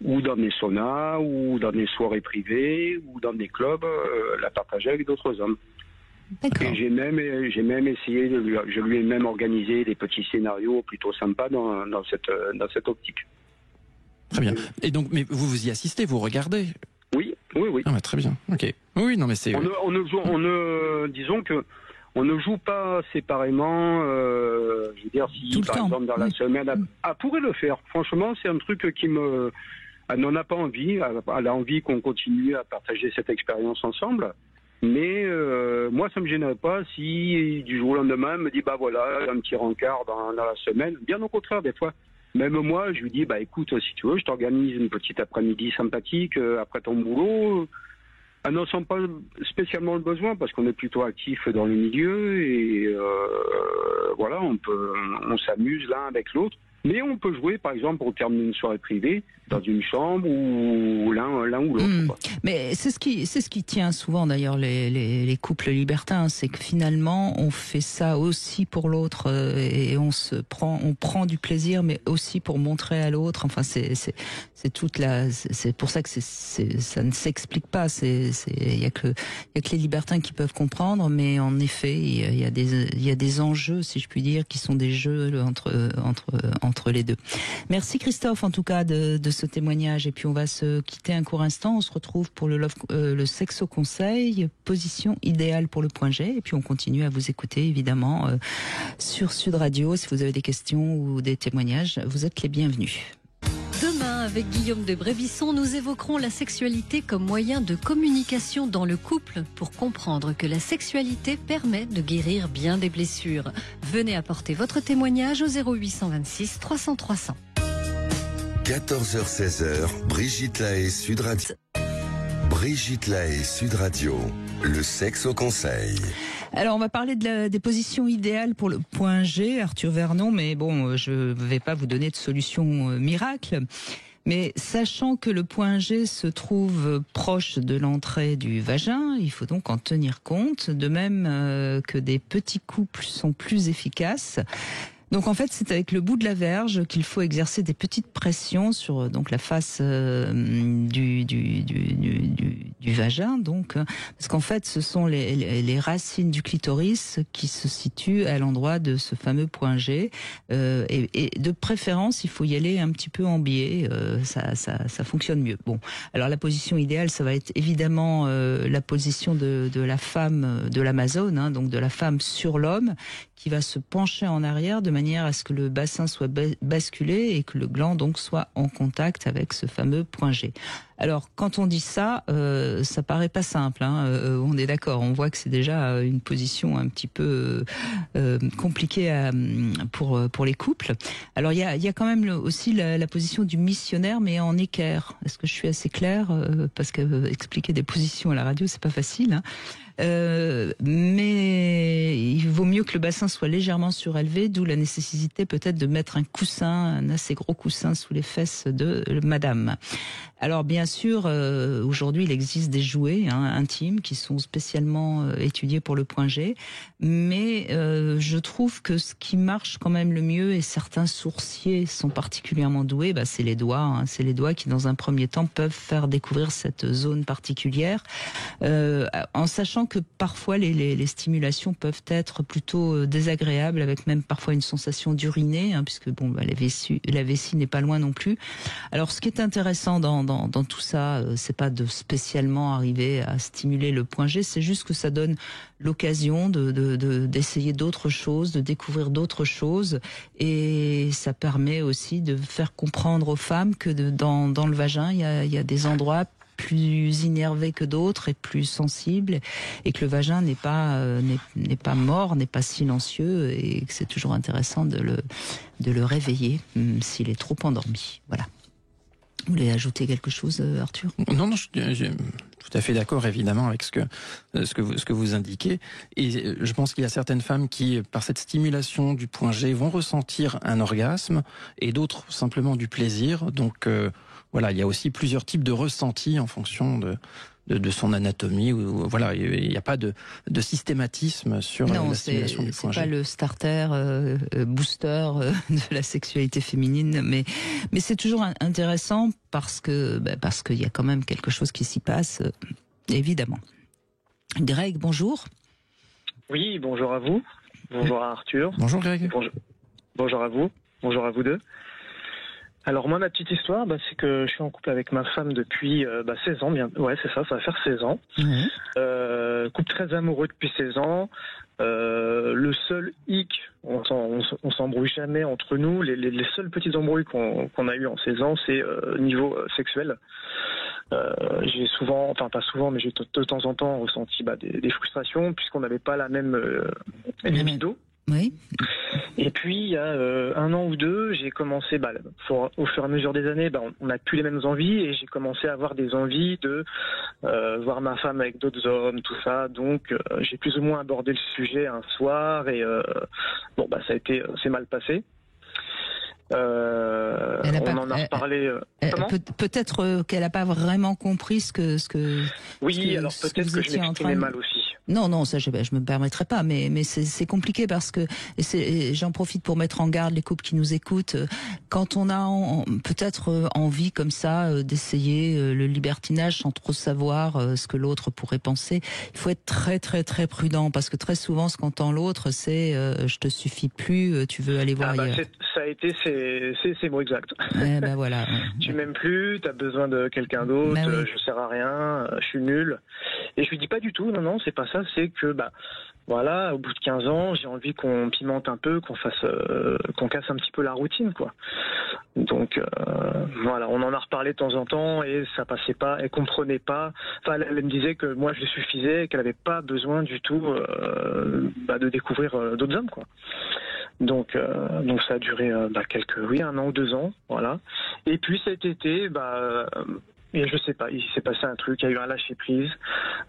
ou dans des saunas, ou dans des soirées privées, ou dans des clubs, la partager avec d'autres hommes. D'accord. Et j'ai même essayé je lui ai même organisé des petits scénarios plutôt sympas dans cette optique. Très bien. Et donc, mais vous y assistez, vous regardez? Oui. Ah, très bien. Ok. Oui, non, mais c'est. Disons que on ne joue pas séparément. Je veux dire, si par exemple dans la semaine, elle pourrait le faire. Franchement, c'est un truc elle n'en a pas envie. Elle a envie qu'on continue à partager cette expérience ensemble. Mais moi, ça me gênerait pas si du jour au lendemain, elle me dit voilà, un petit rencard dans la semaine. Bien au contraire, des fois. Même moi, je lui dis écoute, si tu veux, je t'organise une petite après-midi sympathique après ton boulot. Elle n'en sent pas spécialement le besoin parce qu'on est plutôt actif dans le milieu et voilà, on s'amuse l'un avec l'autre. Mais on peut jouer, par exemple, au terme d'une soirée privée, dans une chambre ou l'un ou l'autre. Mais c'est ce qui tient souvent d'ailleurs les couples libertins, c'est que finalement on fait ça aussi pour l'autre et on prend du plaisir, mais aussi pour montrer à l'autre. Enfin, c'est pour ça que ça ne s'explique pas. Il y a que les libertins qui peuvent comprendre, mais en effet, il y a des enjeux, si je puis dire, qui sont des jeux entre les deux. Merci Christophe, en tout cas, de ce témoignage. Et puis on va se quitter un court instant. On se retrouve pour le Sexo Conseil, position idéale pour le point G. Et puis on continue à vous écouter, évidemment, sur Sud Radio. Si vous avez des questions ou des témoignages, vous êtes les bienvenus. Demain, avec Guillaume de Brébisson, nous évoquerons la sexualité comme moyen de communication dans le couple pour comprendre que la sexualité permet de guérir bien des blessures. Venez apporter votre témoignage au 0826 300 300. 14h-16h, Brigitte Lahaie, Sud Radio. Brigitte Lahaie, Sud Radio, le sexe au conseil. Alors, on va parler des positions idéales pour le point G, Arthur Vernon, mais bon, je ne vais pas vous donner de solution miracle. Mais sachant que le point G se trouve proche de l'entrée du vagin, il faut donc en tenir compte, de même que des petits couples sont plus efficaces. Donc en fait, c'est avec le bout de la verge qu'il faut exercer des petites pressions sur donc la face du vagin, donc parce qu'en fait, ce sont les racines du clitoris qui se situent à l'endroit de ce fameux point G. Et de préférence, il faut y aller un petit peu en biais, ça fonctionne mieux. Bon, alors la position idéale, ça va être évidemment la position de la femme de l'Amazone, hein, donc de la femme sur l'homme, qui va se pencher en arrière de manière à ce que le bassin soit basculé et que le gland donc soit en contact avec ce fameux point G. Alors, quand on dit ça, ça paraît pas simple. On est d'accord. On voit que c'est déjà une position un petit peu compliquée pour les couples. Alors, il y a quand même aussi la position du missionnaire, mais en équerre. Est-ce que je suis assez claire? Parce que expliquer des positions à la radio, c'est pas facile. Mais il vaut mieux que le bassin soit légèrement surélevé, d'où la nécessité peut-être de mettre un coussin, un assez gros coussin sous les fesses de madame. Alors bien sûr, aujourd'hui il existe des jouets intimes qui sont spécialement étudiés pour le point G, mais je trouve que ce qui marche quand même le mieux, et certains sourciers sont particulièrement doués, c'est les doigts. C'est les doigts qui dans un premier temps peuvent faire découvrir cette zone particulière, en sachant que parfois les stimulations peuvent être plutôt désagréables, avec même parfois une sensation d'uriner, puisque la vessie n'est pas loin non plus. Alors ce qui est intéressant dans tout ça, c'est pas de spécialement arriver à stimuler le point G, c'est juste que ça donne l'occasion d'essayer d'autres choses, de découvrir d'autres choses, et ça permet aussi de faire comprendre aux femmes que dans le vagin, il y a des endroits plus innervés que d'autres et plus sensibles, et que le vagin n'est pas mort, n'est pas silencieux, et que c'est toujours intéressant de le réveiller s'il est trop endormi. Voilà. Vous voulez ajouter quelque chose, Arthur? Non, je suis tout à fait d'accord, évidemment, avec ce que vous indiquez. Et je pense qu'il y a certaines femmes qui, par cette stimulation du point G, vont ressentir un orgasme, et d'autres simplement du plaisir. Donc voilà, il y a aussi plusieurs types de ressentis en fonction de son anatomie. Voilà, il n'y a pas de systématisme sur la stimulation du point G. Non, c'est pas le starter booster de la sexualité féminine, mais c'est toujours intéressant parce qu'il y a quand même quelque chose qui s'y passe, évidemment. Greg, bonjour. Oui, bonjour à vous. Bonjour à Arthur. Bonjour Greg. Bonjour à vous. Bonjour à vous deux. Alors moi, ma petite histoire, c'est que je suis en couple avec ma femme depuis 16 ans. Ouais, c'est ça va faire 16 ans. Mmh. Couple très amoureux depuis 16 ans. Le seul hic, on s'embrouille jamais entre nous. Les seules petites embrouilles qu'on a eues en 16 ans, c'est niveau sexuel. J'ai souvent, enfin pas souvent, mais j'ai de temps en temps ressenti des frustrations, puisqu'on n'avait pas la même libido. Oui. Et puis il y a 1 an ou 2, j'ai commencé, au fur et à mesure des années, on n'a plus les mêmes envies, et j'ai commencé à avoir des envies de voir ma femme avec d'autres hommes, tout ça. Donc j'ai plus ou moins abordé le sujet un soir, et c'est mal passé. On en a reparlé. Peut-être qu'elle n'a pas vraiment compris ce que. Oui, alors peut-être que je m'exprimais mal aussi. Non, ça je me permettrai pas, mais c'est compliqué parce que j'en profite pour mettre en garde les couples qui nous écoutent. Quand on a peut-être envie comme ça d'essayer le libertinage sans trop savoir ce que l'autre pourrait penser, il faut être très très très prudent, parce que très souvent ce qu'entend l'autre c'est je te suffis plus, tu veux aller voir ailleurs. Ça a été ces mots exacts. Voilà. Tu m'aimes plus, t'as besoin de quelqu'un d'autre, oui. Je sers à rien, je suis nul. Et je lui dis pas du tout, non, c'est pas ça, c'est que voilà, au bout de 15 ans, j'ai envie qu'on pimente un peu, qu'on casse un petit peu la routine, quoi. Donc voilà, on en a reparlé de temps en temps et ça passait pas, elle comprenait pas. Enfin, elle me disait que moi je suffisais, qu'elle avait pas besoin du tout de découvrir d'autres hommes, quoi. Donc ça a duré 1 an ou 2 ans, voilà. Et puis cet été, et je sais pas, il s'est passé un truc, il y a eu un lâcher prise.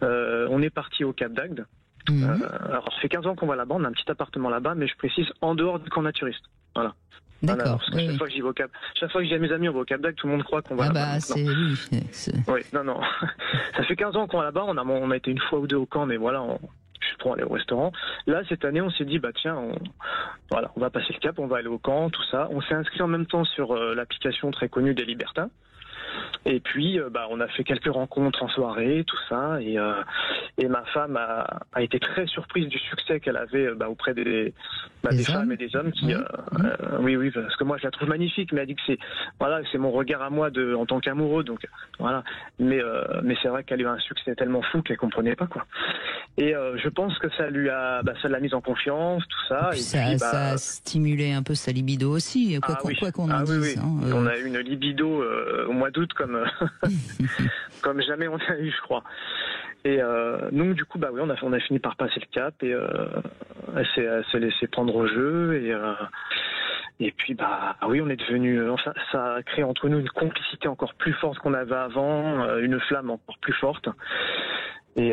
On est parti au Cap d'Agde. Alors ça fait 15 ans qu'on va là-bas, on a un petit appartement là-bas, mais je précise en dehors du camp naturiste. Voilà. D'accord. Voilà, chaque fois que j'y vais au Cap, chaque fois que j'ai mes amis on va au Cap d'Agde, tout le monde croit qu'on va là-bas. Oui, non. Ça fait 15 ans qu'on va là-bas, on a été une fois ou deux au camp, mais voilà, je prends aller au restaurant. Là, cette année, on s'est dit, tiens, on va passer le cap, on va aller au camp, tout ça. On s'est inscrit en même temps sur l'application très connue des Libertins. Et puis, on a fait quelques rencontres en soirée, tout ça. Et ma femme a été très surprise du succès qu'elle avait auprès des femmes et des hommes qui, oui, parce que moi je la trouve magnifique, mais elle dit que c'est mon regard à moi en tant qu'amoureux, donc voilà. Mais c'est vrai qu'elle a eu un succès tellement fou qu'elle comprenait pas, quoi. Et je pense que ça l'a mise en confiance, tout ça. Et puis, ça a stimulé un peu sa libido aussi, quoi qu'on en dise. Oui. On a eu une libido au mois d'août doute comme comme jamais on a eu, je crois. Et donc du coup, bah oui, on a fini par passer le cap et elle s'est laissée prendre au jeu et puis bah oui, on est devenu, ça a créé entre nous une complicité encore plus forte qu'on avait avant, une flamme encore plus forte. Et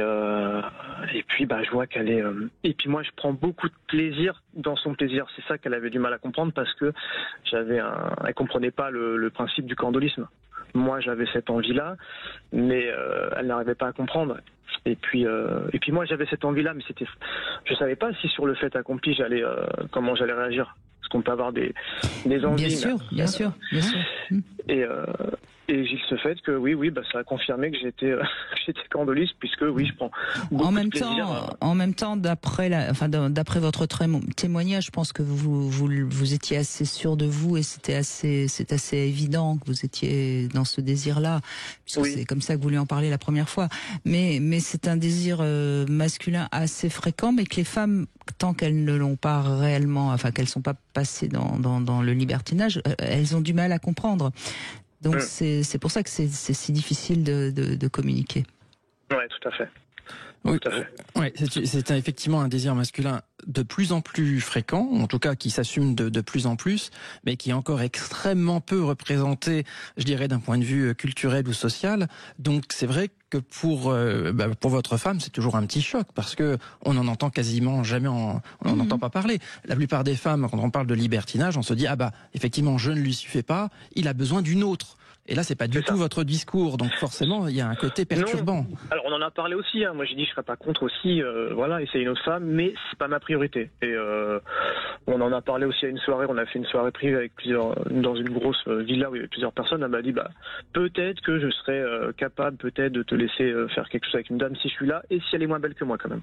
puis bah je vois qu'elle est et puis moi je prends beaucoup de plaisir dans son plaisir. C'est ça qu'elle avait du mal à comprendre parce que elle comprenait pas le principe du candolisme. Moi j'avais cette envie-là, mais elle n'arrivait pas à comprendre. Et puis moi j'avais cette envie-là, mais je savais pas si sur le fait accompli comment j'allais réagir. Parce qu'on peut avoir des envies. Bien sûr. Et j'ai ce fait que oui, bah ça a confirmé que j'étais candoliste, puisque oui, je prends beaucoup de plaisir. En même temps, d'après votre témoignage, je pense que vous étiez assez sûr de vous et c'est assez évident que vous étiez dans ce désir-là, puisque c'est comme ça que vous lui en parlez la première fois. Mais c'est un désir masculin assez fréquent, mais que les femmes, tant qu'elles ne l'ont pas réellement, qu'elles sont pas passées dans le libertinage, elles ont du mal à comprendre. Donc c'est pour ça que c'est si difficile de communiquer. Ouais, tout à fait. Oui, c'est effectivement un désir masculin de plus en plus fréquent, en tout cas qui s'assume de plus en plus, mais qui est encore extrêmement peu représenté, je dirais, d'un point de vue culturel ou social. Donc c'est vrai que pour votre femme, c'est toujours un petit choc parce que on n'en entend quasiment jamais, on n'en entend pas parler. La plupart des femmes, quand on parle de libertinage, on se dit effectivement, je ne lui suffis pas, il a besoin d'une autre. Et là, c'est pas du tout votre discours, donc forcément, il y a un côté perturbant. Non. Alors, on en a parlé aussi. Moi, j'ai dit, je serais pas contre aussi. Essayer une autre femme, mais c'est pas ma priorité. Et on en a parlé aussi à une soirée. On a fait une soirée privée avec dans une grosse villa où il y avait plusieurs personnes. Elle m'a dit, peut-être que je serais capable, peut-être, de te laisser faire quelque chose avec une dame si je suis là, et si elle est moins belle que moi, quand même.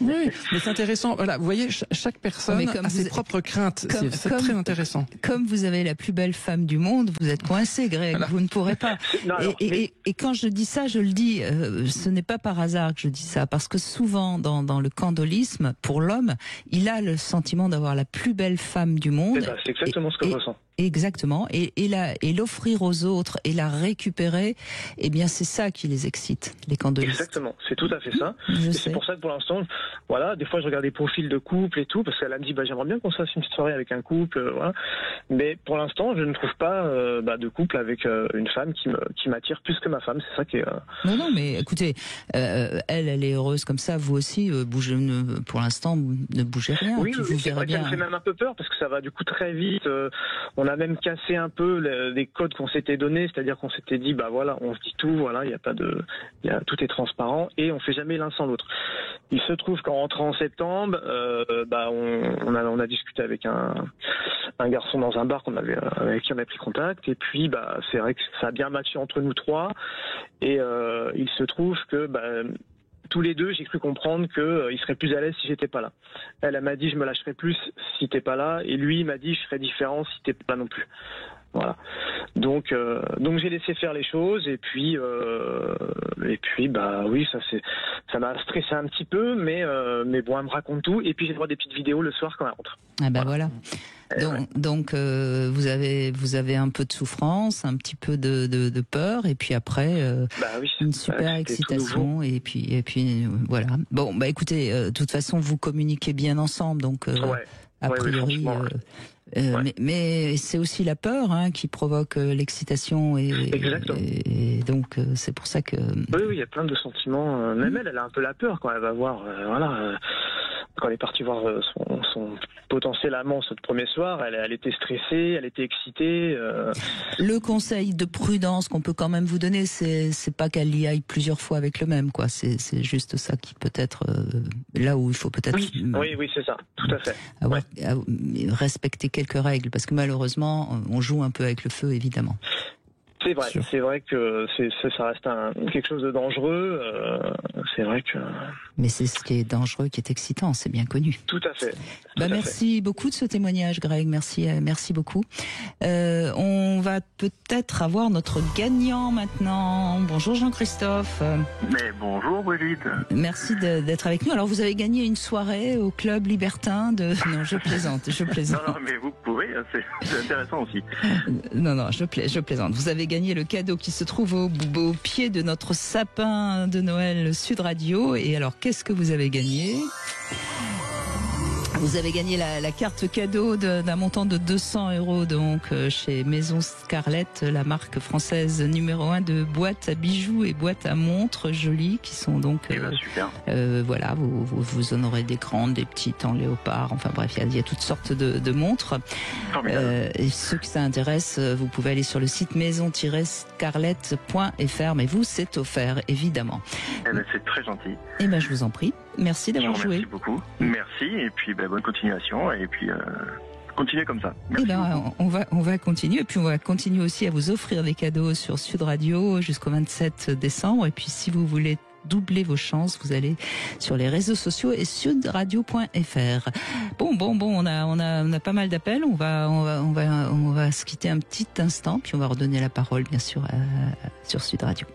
Oui, mais c'est intéressant. Voilà, vous voyez, chaque personne a ses propres craintes. C'est très intéressant. Comme vous avez la plus belle femme du monde, vous êtes coincé, Greg. Voilà. Vous ne pourrez pas. Et quand je dis ça, je le dis, ce n'est pas par hasard que je dis ça, parce que souvent dans le candolisme, pour l'homme, il a le sentiment d'avoir la plus belle femme du monde. C'est exactement ce que je ressens. Exactement, et l'offrir aux autres et la récupérer, eh bien c'est ça qui les excite, les candolistes. Exactement, c'est tout à fait ça. C'est pour ça que pour l'instant, des fois je regarde des profils de couple et tout, parce qu'elle me dit j'aimerais bien qu'on se fasse une petite soirée avec un couple, mais pour l'instant je ne trouve pas de couple avec une femme qui m'attire plus que ma femme. C'est ça qui est. Non, mais écoutez, elle est heureuse comme ça, vous aussi, pour l'instant ne bougez rien. Oui, c'est vrai qu'elle me fait même un peu peur parce que ça va du coup très vite. On a même cassé un peu les codes qu'on s'était donnés, c'est-à-dire qu'on s'était dit on se dit tout, tout est transparent et on fait jamais l'un sans l'autre. Il se trouve qu'en rentrant en septembre, on a discuté avec un garçon dans un bar avec qui on a pris contact, et puis c'est vrai que ça a bien matché entre nous trois, et il se trouve que tous les deux, j'ai cru comprendre qu'il serait plus à l'aise si j'étais pas là. Elle m'a dit je me lâcherais plus si t'es pas là, et lui il m'a dit je serais différent si t'es pas là non plus. Voilà. Donc j'ai laissé faire les choses, et puis oui, ça m'a stressé un petit peu, mais bon, elle me raconte tout, et puis j'ai droit à des petites vidéos le soir quand elle rentre. Voilà. Donc vous avez un peu de souffrance, un petit peu de peur, et puis après une super excitation, et puis voilà. Bon, écoutez, de toute façon vous communiquez bien ensemble, donc a priori. Mais c'est aussi la peur qui provoque l'excitation, et donc c'est pour ça que. Oui, il y a plein de sentiments. Même elle a un peu la peur quand elle va voir. Quand elle est partie voir son potentiel amant ce premier soir, elle était stressée, elle était excitée. Le conseil de prudence qu'on peut quand même vous donner, c'est pas qu'elle y aille plusieurs fois avec le même, quoi. C'est juste ça qui peut être là où il faut peut-être. Oui, c'est ça, tout à fait. Respecter quelques règles, parce que malheureusement, on joue un peu avec le feu, évidemment. C'est vrai que ça reste quelque chose de dangereux. C'est vrai que. Mais c'est ce qui est dangereux qui est excitant, c'est bien connu. Tout à fait. Merci beaucoup de ce témoignage, Greg. Merci beaucoup. On va peut-être avoir notre gagnant maintenant. Bonjour Jean-Christophe. Mais bonjour Brigitte. Merci d'être avec nous. Alors vous avez gagné une soirée au club libertin de. Non, je plaisante. Non, mais vous pouvez. C'est intéressant aussi. Non, je plaisante. Vous avez gagné le cadeau qui se trouve au pied de notre sapin de Noël Sud Radio. Et alors, qu'est-ce que vous avez gagné ? Vous avez gagné la carte cadeau d'un montant de 200 € donc chez Maison Scarlett, la marque française numéro 1 de boîtes à bijoux et boîtes à montres jolies qui sont donc super. Voilà, vous en aurez des grandes, des petites en léopard, enfin bref, il y a toutes sortes de montres. Et ceux que ça intéresse, vous pouvez aller sur le site maison-scarlett.fr, mais vous c'est offert évidemment. C'est très gentil. Je vous en prie. Merci d'avoir joué. Merci beaucoup. Merci et puis bonne continuation et puis continuez comme ça. Merci on va continuer et puis on va continuer aussi à vous offrir des cadeaux sur Sud Radio jusqu'au 27 décembre et puis si vous voulez doubler vos chances, vous allez sur les réseaux sociaux et sudradio.fr. Bon, on a pas mal d'appels. On va se quitter un petit instant puis on va redonner la parole bien sûr sur Sud Radio.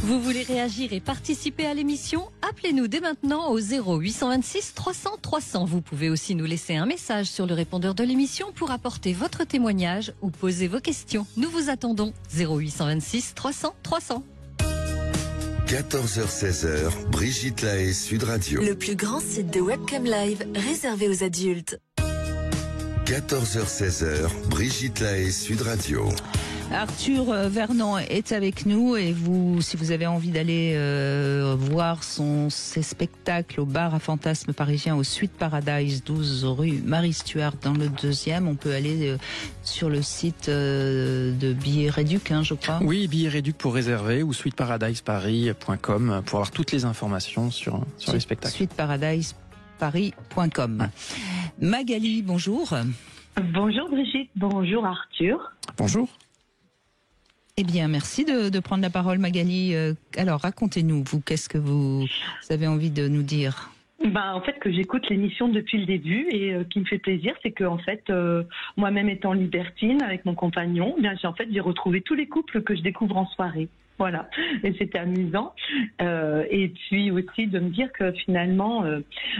Vous voulez réagir et participer à l'émission ? Appelez-nous dès maintenant au 0826 300 300. Vous pouvez aussi nous laisser un message sur le répondeur de l'émission pour apporter votre témoignage ou poser vos questions. Nous vous attendons. 0826 300 300. 14h-16h, Brigitte Lahaie, Sud Radio. Le plus grand site de webcam live réservé aux adultes. 14h-16h, Brigitte Lahaie, Sud Radio. Arthur Vernon est avec nous et si vous avez envie d'aller voir ses spectacles au bar à fantasmes parisien au Suite Paradise, 12 rue Marie Stuart dans le 2e, on peut aller sur le site de Billets Réduc, je crois. Oui, Billets Réduc pour réserver ou suiteparadiseparis.com pour avoir toutes les informations sur les spectacles. Suiteparadiseparis.com. Magali, bonjour. Bonjour Brigitte, bonjour Arthur. Bonjour. Eh bien, merci de prendre la parole, Magali. Alors, racontez-nous, qu'est-ce que vous avez envie de nous dire ? En fait, que j'écoute l'émission depuis le début et qui me fait plaisir, c'est que en fait, moi-même étant libertine avec mon compagnon, j'ai retrouvé tous les couples que je découvre en soirée. Voilà, et c'était amusant. Et puis aussi de me dire que finalement,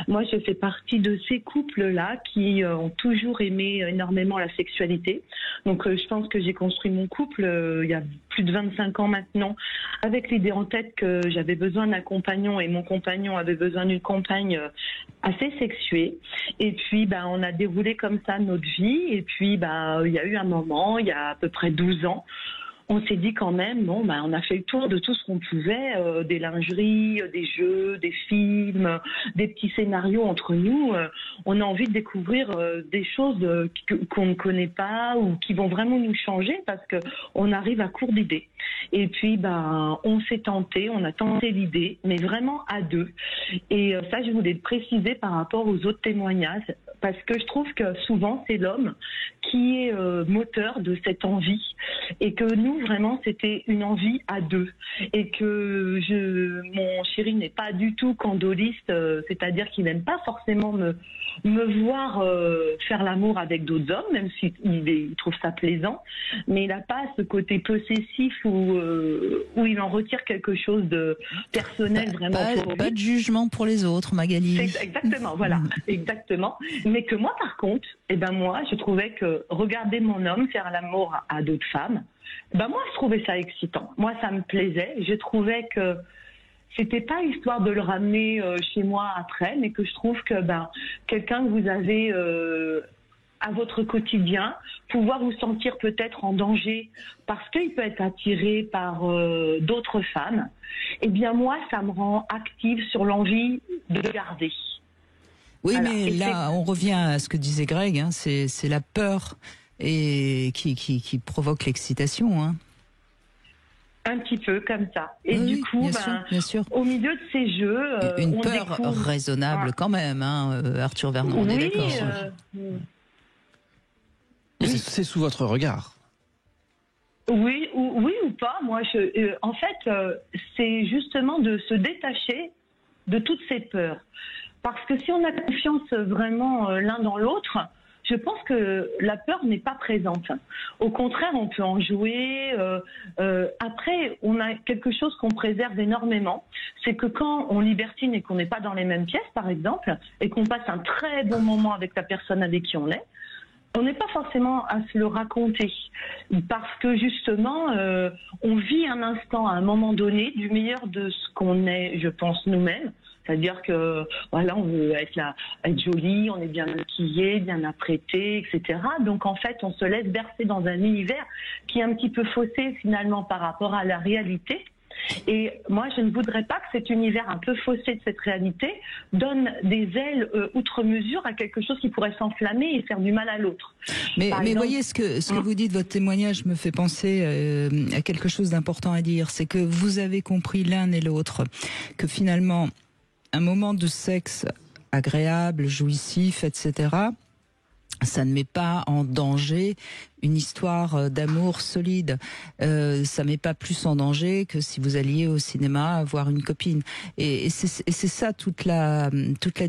moi je fais partie de ces couples-là qui ont toujours aimé énormément la sexualité. Donc je pense que j'ai construit mon couple il y a plus de 25 ans maintenant, avec l'idée en tête que j'avais besoin d'un compagnon et mon compagnon avait besoin d'une compagne assez sexuée. Et puis on a déroulé comme ça notre vie. Et puis il y a eu un moment, il y a à peu près 12 ans, on s'est dit quand même, on a fait le tour de tout ce qu'on pouvait, des lingeries, des jeux, des films, des petits scénarios entre nous. On a envie de découvrir des choses qu'on ne connaît pas ou qui vont vraiment nous changer parce qu'on arrive à court d'idées. Et puis, on s'est tenté, on a tenté l'idée, mais vraiment à deux. Et ça, je voulais le préciser par rapport aux autres témoignages, parce que je trouve que souvent, c'est l'homme qui est moteur de cette envie. Et que nous, vraiment, c'était une envie à deux. Et que mon chéri n'est pas du tout candoliste, c'est-à-dire qu'il n'aime pas forcément me voir faire l'amour avec d'autres hommes, même s'il trouve ça plaisant, mais il n'a pas ce côté possessif où il en retire quelque chose de personnel vraiment pour lui. Pas de jugement pour les autres, Magali. Exactement, voilà, exactement. Mais que moi, par contre, moi, je trouvais que regarder mon homme faire l'amour à d'autres femmes, moi, je trouvais ça excitant. Moi, ça me plaisait. Je trouvais que c'était pas histoire de le ramener chez moi après, mais que je trouve que quelqu'un que vous avez à votre quotidien, pouvoir vous sentir peut-être en danger parce qu'il peut être attiré par d'autres femmes, moi, ça me rend active sur l'envie de le garder. Oui, voilà. Mais là, on revient à ce que disait Greg, c'est la peur qui provoque l'excitation. Un petit peu comme ça. Et oui, du coup, bien sûr. Au milieu de ces jeux, une peur raisonnable quand même, Arthur Vernon, on est d'accord. C'est sous votre regard. Oui ou pas. Moi, en fait, c'est justement de se détacher de toutes ces peurs. Parce que si on a confiance vraiment l'un dans l'autre, je pense que la peur n'est pas présente. Au contraire, on peut en jouer. Après, on a quelque chose qu'on préserve énormément. C'est que quand on libertine et qu'on n'est pas dans les mêmes pièces, par exemple, et qu'on passe un très bon moment avec la personne avec qui on est, on n'est pas forcément à se le raconter. Parce que justement, on vit un instant, à un moment donné, du meilleur de ce qu'on est, je pense, nous-mêmes. C'est-à-dire que voilà, on veut être jolie, on est bien maquillé, bien apprêté, etc. Donc en fait, on se laisse bercer dans un univers qui est un petit peu faussé finalement par rapport à la réalité. Et moi, je ne voudrais pas que cet univers un peu faussé de cette réalité donne des ailes outre mesure à quelque chose qui pourrait s'enflammer et faire du mal à l'autre. Mais voyez, ce que vous dites, votre témoignage me fait penser à quelque chose d'important à dire. C'est que vous avez compris l'un et l'autre que finalement, un moment de sexe agréable, jouissif, etc., ça ne met pas en danger une histoire d'amour solide. Ça met pas plus en danger que si vous alliez au cinéma voir une copine. Et c'est ça toute la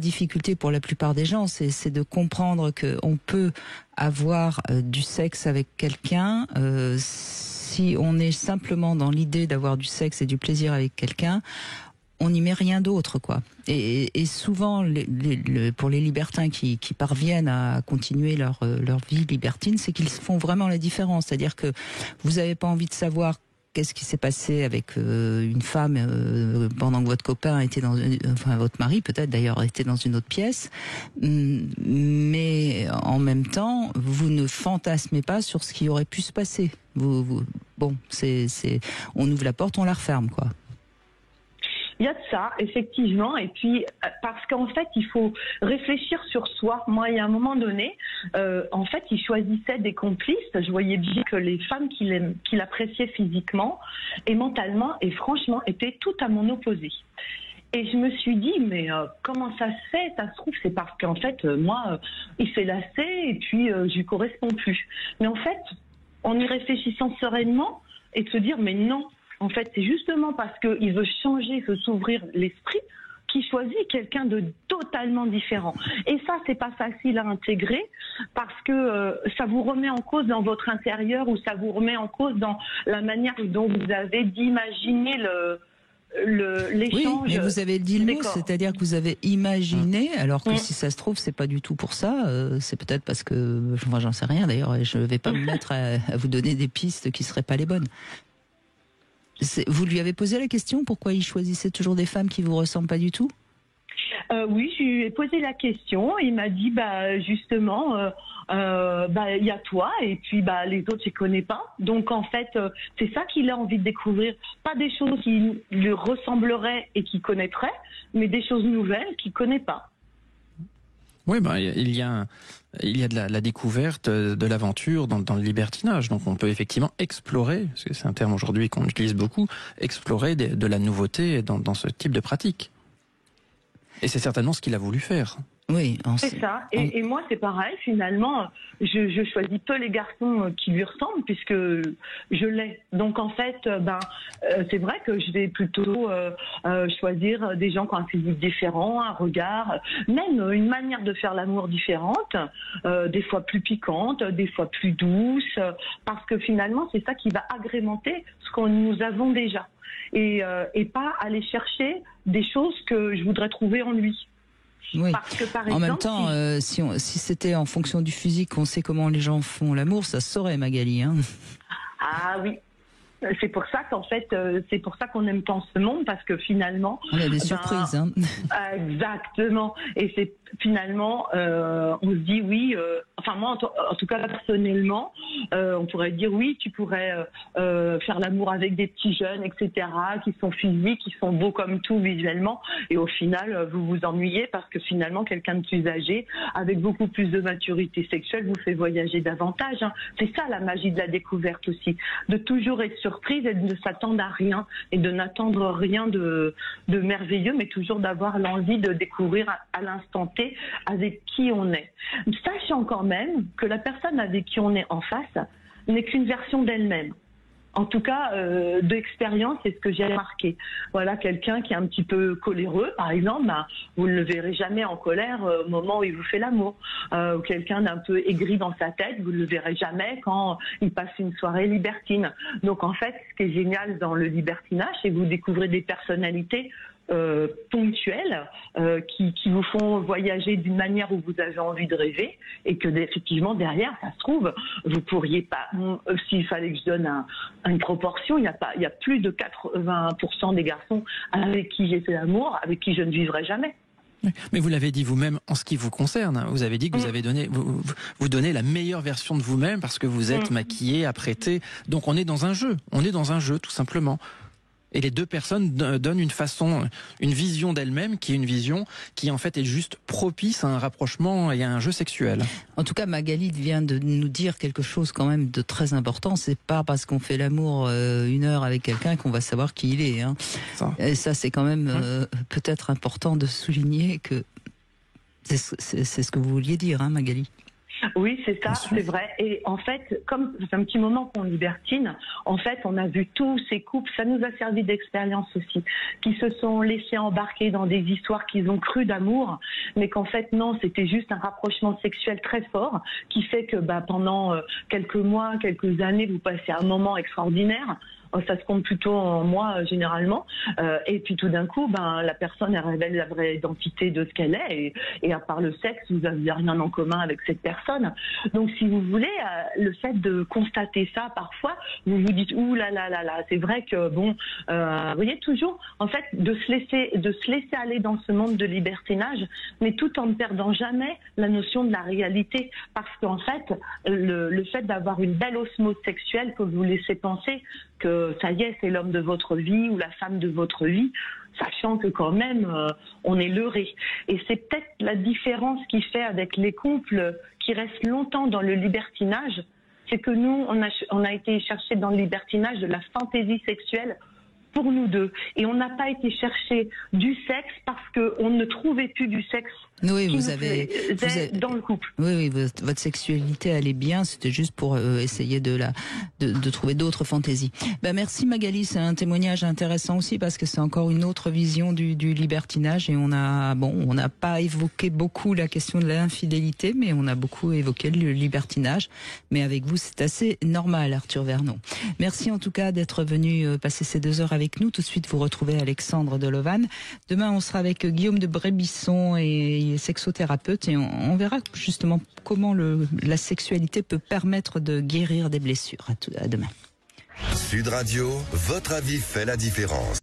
difficulté pour la plupart des gens, c'est de comprendre que on peut avoir du sexe avec quelqu'un si on est simplement dans l'idée d'avoir du sexe et du plaisir avec quelqu'un. On n'y met rien d'autre, quoi. Et souvent, pour les libertins qui parviennent à continuer leur vie libertine, c'est qu'ils font vraiment la différence. C'est-à-dire que vous n'avez pas envie de savoir qu'est-ce qui s'est passé avec une femme pendant que votre copain était votre mari peut-être d'ailleurs était dans une autre pièce, mais en même temps, vous ne fantasmez pas sur ce qui aurait pu se passer. Bon, on ouvre la porte, on la referme, quoi. Il y a de ça, effectivement, et puis parce qu'en fait, il faut réfléchir sur soi. Moi, il y a un moment donné, en fait, il choisissait des complices. Je voyais bien que les femmes qu'il appréciait physiquement et mentalement, et franchement, étaient toutes à mon opposé. Et je me suis dit, mais comment ça se fait? Ça se trouve, c'est parce qu'en fait, moi, il s'est lassé et puis je lui corresponds plus. Mais en fait, en y réfléchissant sereinement et de se dire, mais non. En fait, c'est justement parce qu'il veut changer, veut s'ouvrir l'esprit, qu'il choisit quelqu'un de totalement différent. Et ça, c'est pas facile à intégrer parce que ça vous remet en cause dans votre intérieur ou ça vous remet en cause dans la manière dont vous avez d'imaginer l'échange. Oui, mais vous avez dit le mot, c'est-à-dire que vous avez imaginé, alors que si ça se trouve, c'est pas du tout pour ça. C'est peut-être parce que, moi, j'en sais rien d'ailleurs, et je vais pas me mettre à vous donner des pistes qui seraient pas les bonnes. Vous lui avez posé la question pourquoi il choisissait toujours des femmes qui vous ressemblent pas du tout? Oui, je lui ai posé la question. Il m'a dit, justement, il y a toi et puis les autres je les connais pas. Donc en fait, c'est ça qu'il a envie de découvrir. Pas des choses qui lui ressembleraient et qu'il connaîtrait, mais des choses nouvelles qu'il connaît pas. Oui, il y a de la découverte, de l'aventure dans le libertinage. Donc on peut effectivement explorer, parce que c'est un terme aujourd'hui qu'on utilise beaucoup, explorer de la nouveauté dans ce type de pratique. Et c'est certainement ce qu'il a voulu faire. Oui, c'est ça. Et moi, c'est pareil. Finalement, je choisis peu les garçons qui lui ressemblent puisque je l'ai. Donc en fait, c'est vrai que je vais plutôt choisir des gens qui ont un physique différent, un regard, même une manière de faire l'amour différente, des fois plus piquante, des fois plus douce, parce que finalement, c'est ça qui va agrémenter ce que nous avons déjà. Et pas aller chercher des choses que je voudrais trouver en lui. Oui. Parce que, par en exemple, même temps, si c'était en fonction du physique, on sait comment les gens font l'amour, ça se saurait, Magali. Hein. Ah oui. C'est pour ça qu'en fait, c'est pour ça qu'on aime tant ce monde, parce que finalement... On a des surprises. Hein. Exactement. Et c'est finalement, on se dit oui, enfin moi en tout cas personnellement, on pourrait dire oui, tu pourrais faire l'amour avec des petits jeunes, etc., qui sont physiques, qui sont beaux comme tout visuellement, et au final, vous vous ennuyez parce que finalement, quelqu'un de plus âgé, avec beaucoup plus de maturité sexuelle, vous fait voyager davantage. Hein. C'est ça la magie de la découverte aussi, de toujours être surprise et de ne s'attendre à rien, et de n'attendre rien de merveilleux, mais toujours d'avoir l'envie de découvrir à l'instant T avec qui on est. Sachant quand même que la personne avec qui on est en face n'est qu'une version d'elle-même. En tout cas, d'expérience, c'est ce que j'ai remarqué. Voilà, quelqu'un qui est un petit peu coléreux, par exemple, vous ne le verrez jamais en colère au moment où il vous fait l'amour. Ou quelqu'un d'un peu aigri dans sa tête, vous ne le verrez jamais quand il passe une soirée libertine. Donc en fait, ce qui est génial dans le libertinage, c'est que vous découvrez des personnalités ponctuelles qui vous font voyager d'une manière où vous avez envie de rêver, et que effectivement derrière, ça se trouve, vous pourriez pas, s'il fallait que je donne une proportion, il y a plus de 80% des garçons avec qui j'ai fait l'amour, avec qui je ne vivrai jamais. Mais vous l'avez dit vous-même en ce qui vous concerne. Vous avez dit que vous avez donné, vous donnez la meilleure version de vous-même parce que vous êtes maquillé, apprêté. Donc on est dans un jeu. On est dans un jeu, tout simplement. Et les deux personnes donnent une vision d'elles-mêmes qui est une vision qui en fait est juste propice à un rapprochement et à un jeu sexuel. En tout cas, Magali vient de nous dire quelque chose quand même de très important. C'est pas parce qu'on fait l'amour 1 heure avec quelqu'un qu'on va savoir qui il est. Hein. Et ça, c'est quand même peut-être important de souligner que c'est ce que vous vouliez dire, hein, Magali. Oui, c'est ça, c'est vrai. Et en fait, comme c'est un petit moment qu'on libertine, en fait, on a vu tous ces couples, ça nous a servi d'expérience aussi, qui se sont laissés embarquer dans des histoires qu'ils ont crues d'amour, mais qu'en fait, non, c'était juste un rapprochement sexuel très fort, qui fait que pendant quelques mois, quelques années, vous passez un moment extraordinaire. Ça se compte plutôt en mois généralement, et puis tout d'un coup, la personne elle révèle la vraie identité de ce qu'elle est, et à part le sexe, vous n'avez rien en commun avec cette personne. Donc, si vous voulez, le fait de constater ça parfois, vous vous dites ouh là là là là, c'est vrai que vous voyez toujours, en fait, de se laisser aller dans ce monde de libertinage, mais tout en ne perdant jamais la notion de la réalité, parce qu'en fait, le fait d'avoir une belle osmose sexuelle peut vous laisser penser que ça y est, c'est l'homme de votre vie ou la femme de votre vie, sachant que quand même, on est leurré. Et c'est peut-être la différence qui fait avec les couples qui restent longtemps dans le libertinage, c'est que nous, on a été chercher dans le libertinage de la fantaisie sexuelle pour nous deux. Et on n'a pas été chercher du sexe parce qu'on ne trouvait plus du sexe. Oui, vous avez dans le couple. Oui, votre sexualité allait bien, c'était juste pour essayer de trouver d'autres fantaisies. Merci Magali, c'est un témoignage intéressant aussi parce que c'est encore une autre vision du libertinage, et on n'a pas évoqué beaucoup la question de l'infidélité, mais on a beaucoup évoqué le libertinage. Mais avec vous, c'est assez normal, Arthur Vernon. Merci en tout cas d'être venu passer ces 2 heures avec nous. Tout de suite, vous retrouvez Alexandre Delovan. Demain, on sera avec Guillaume de Brébisson et sexothérapeute, et on verra justement comment la sexualité peut permettre de guérir des blessures. À demain. Sud Radio, votre avis fait la différence.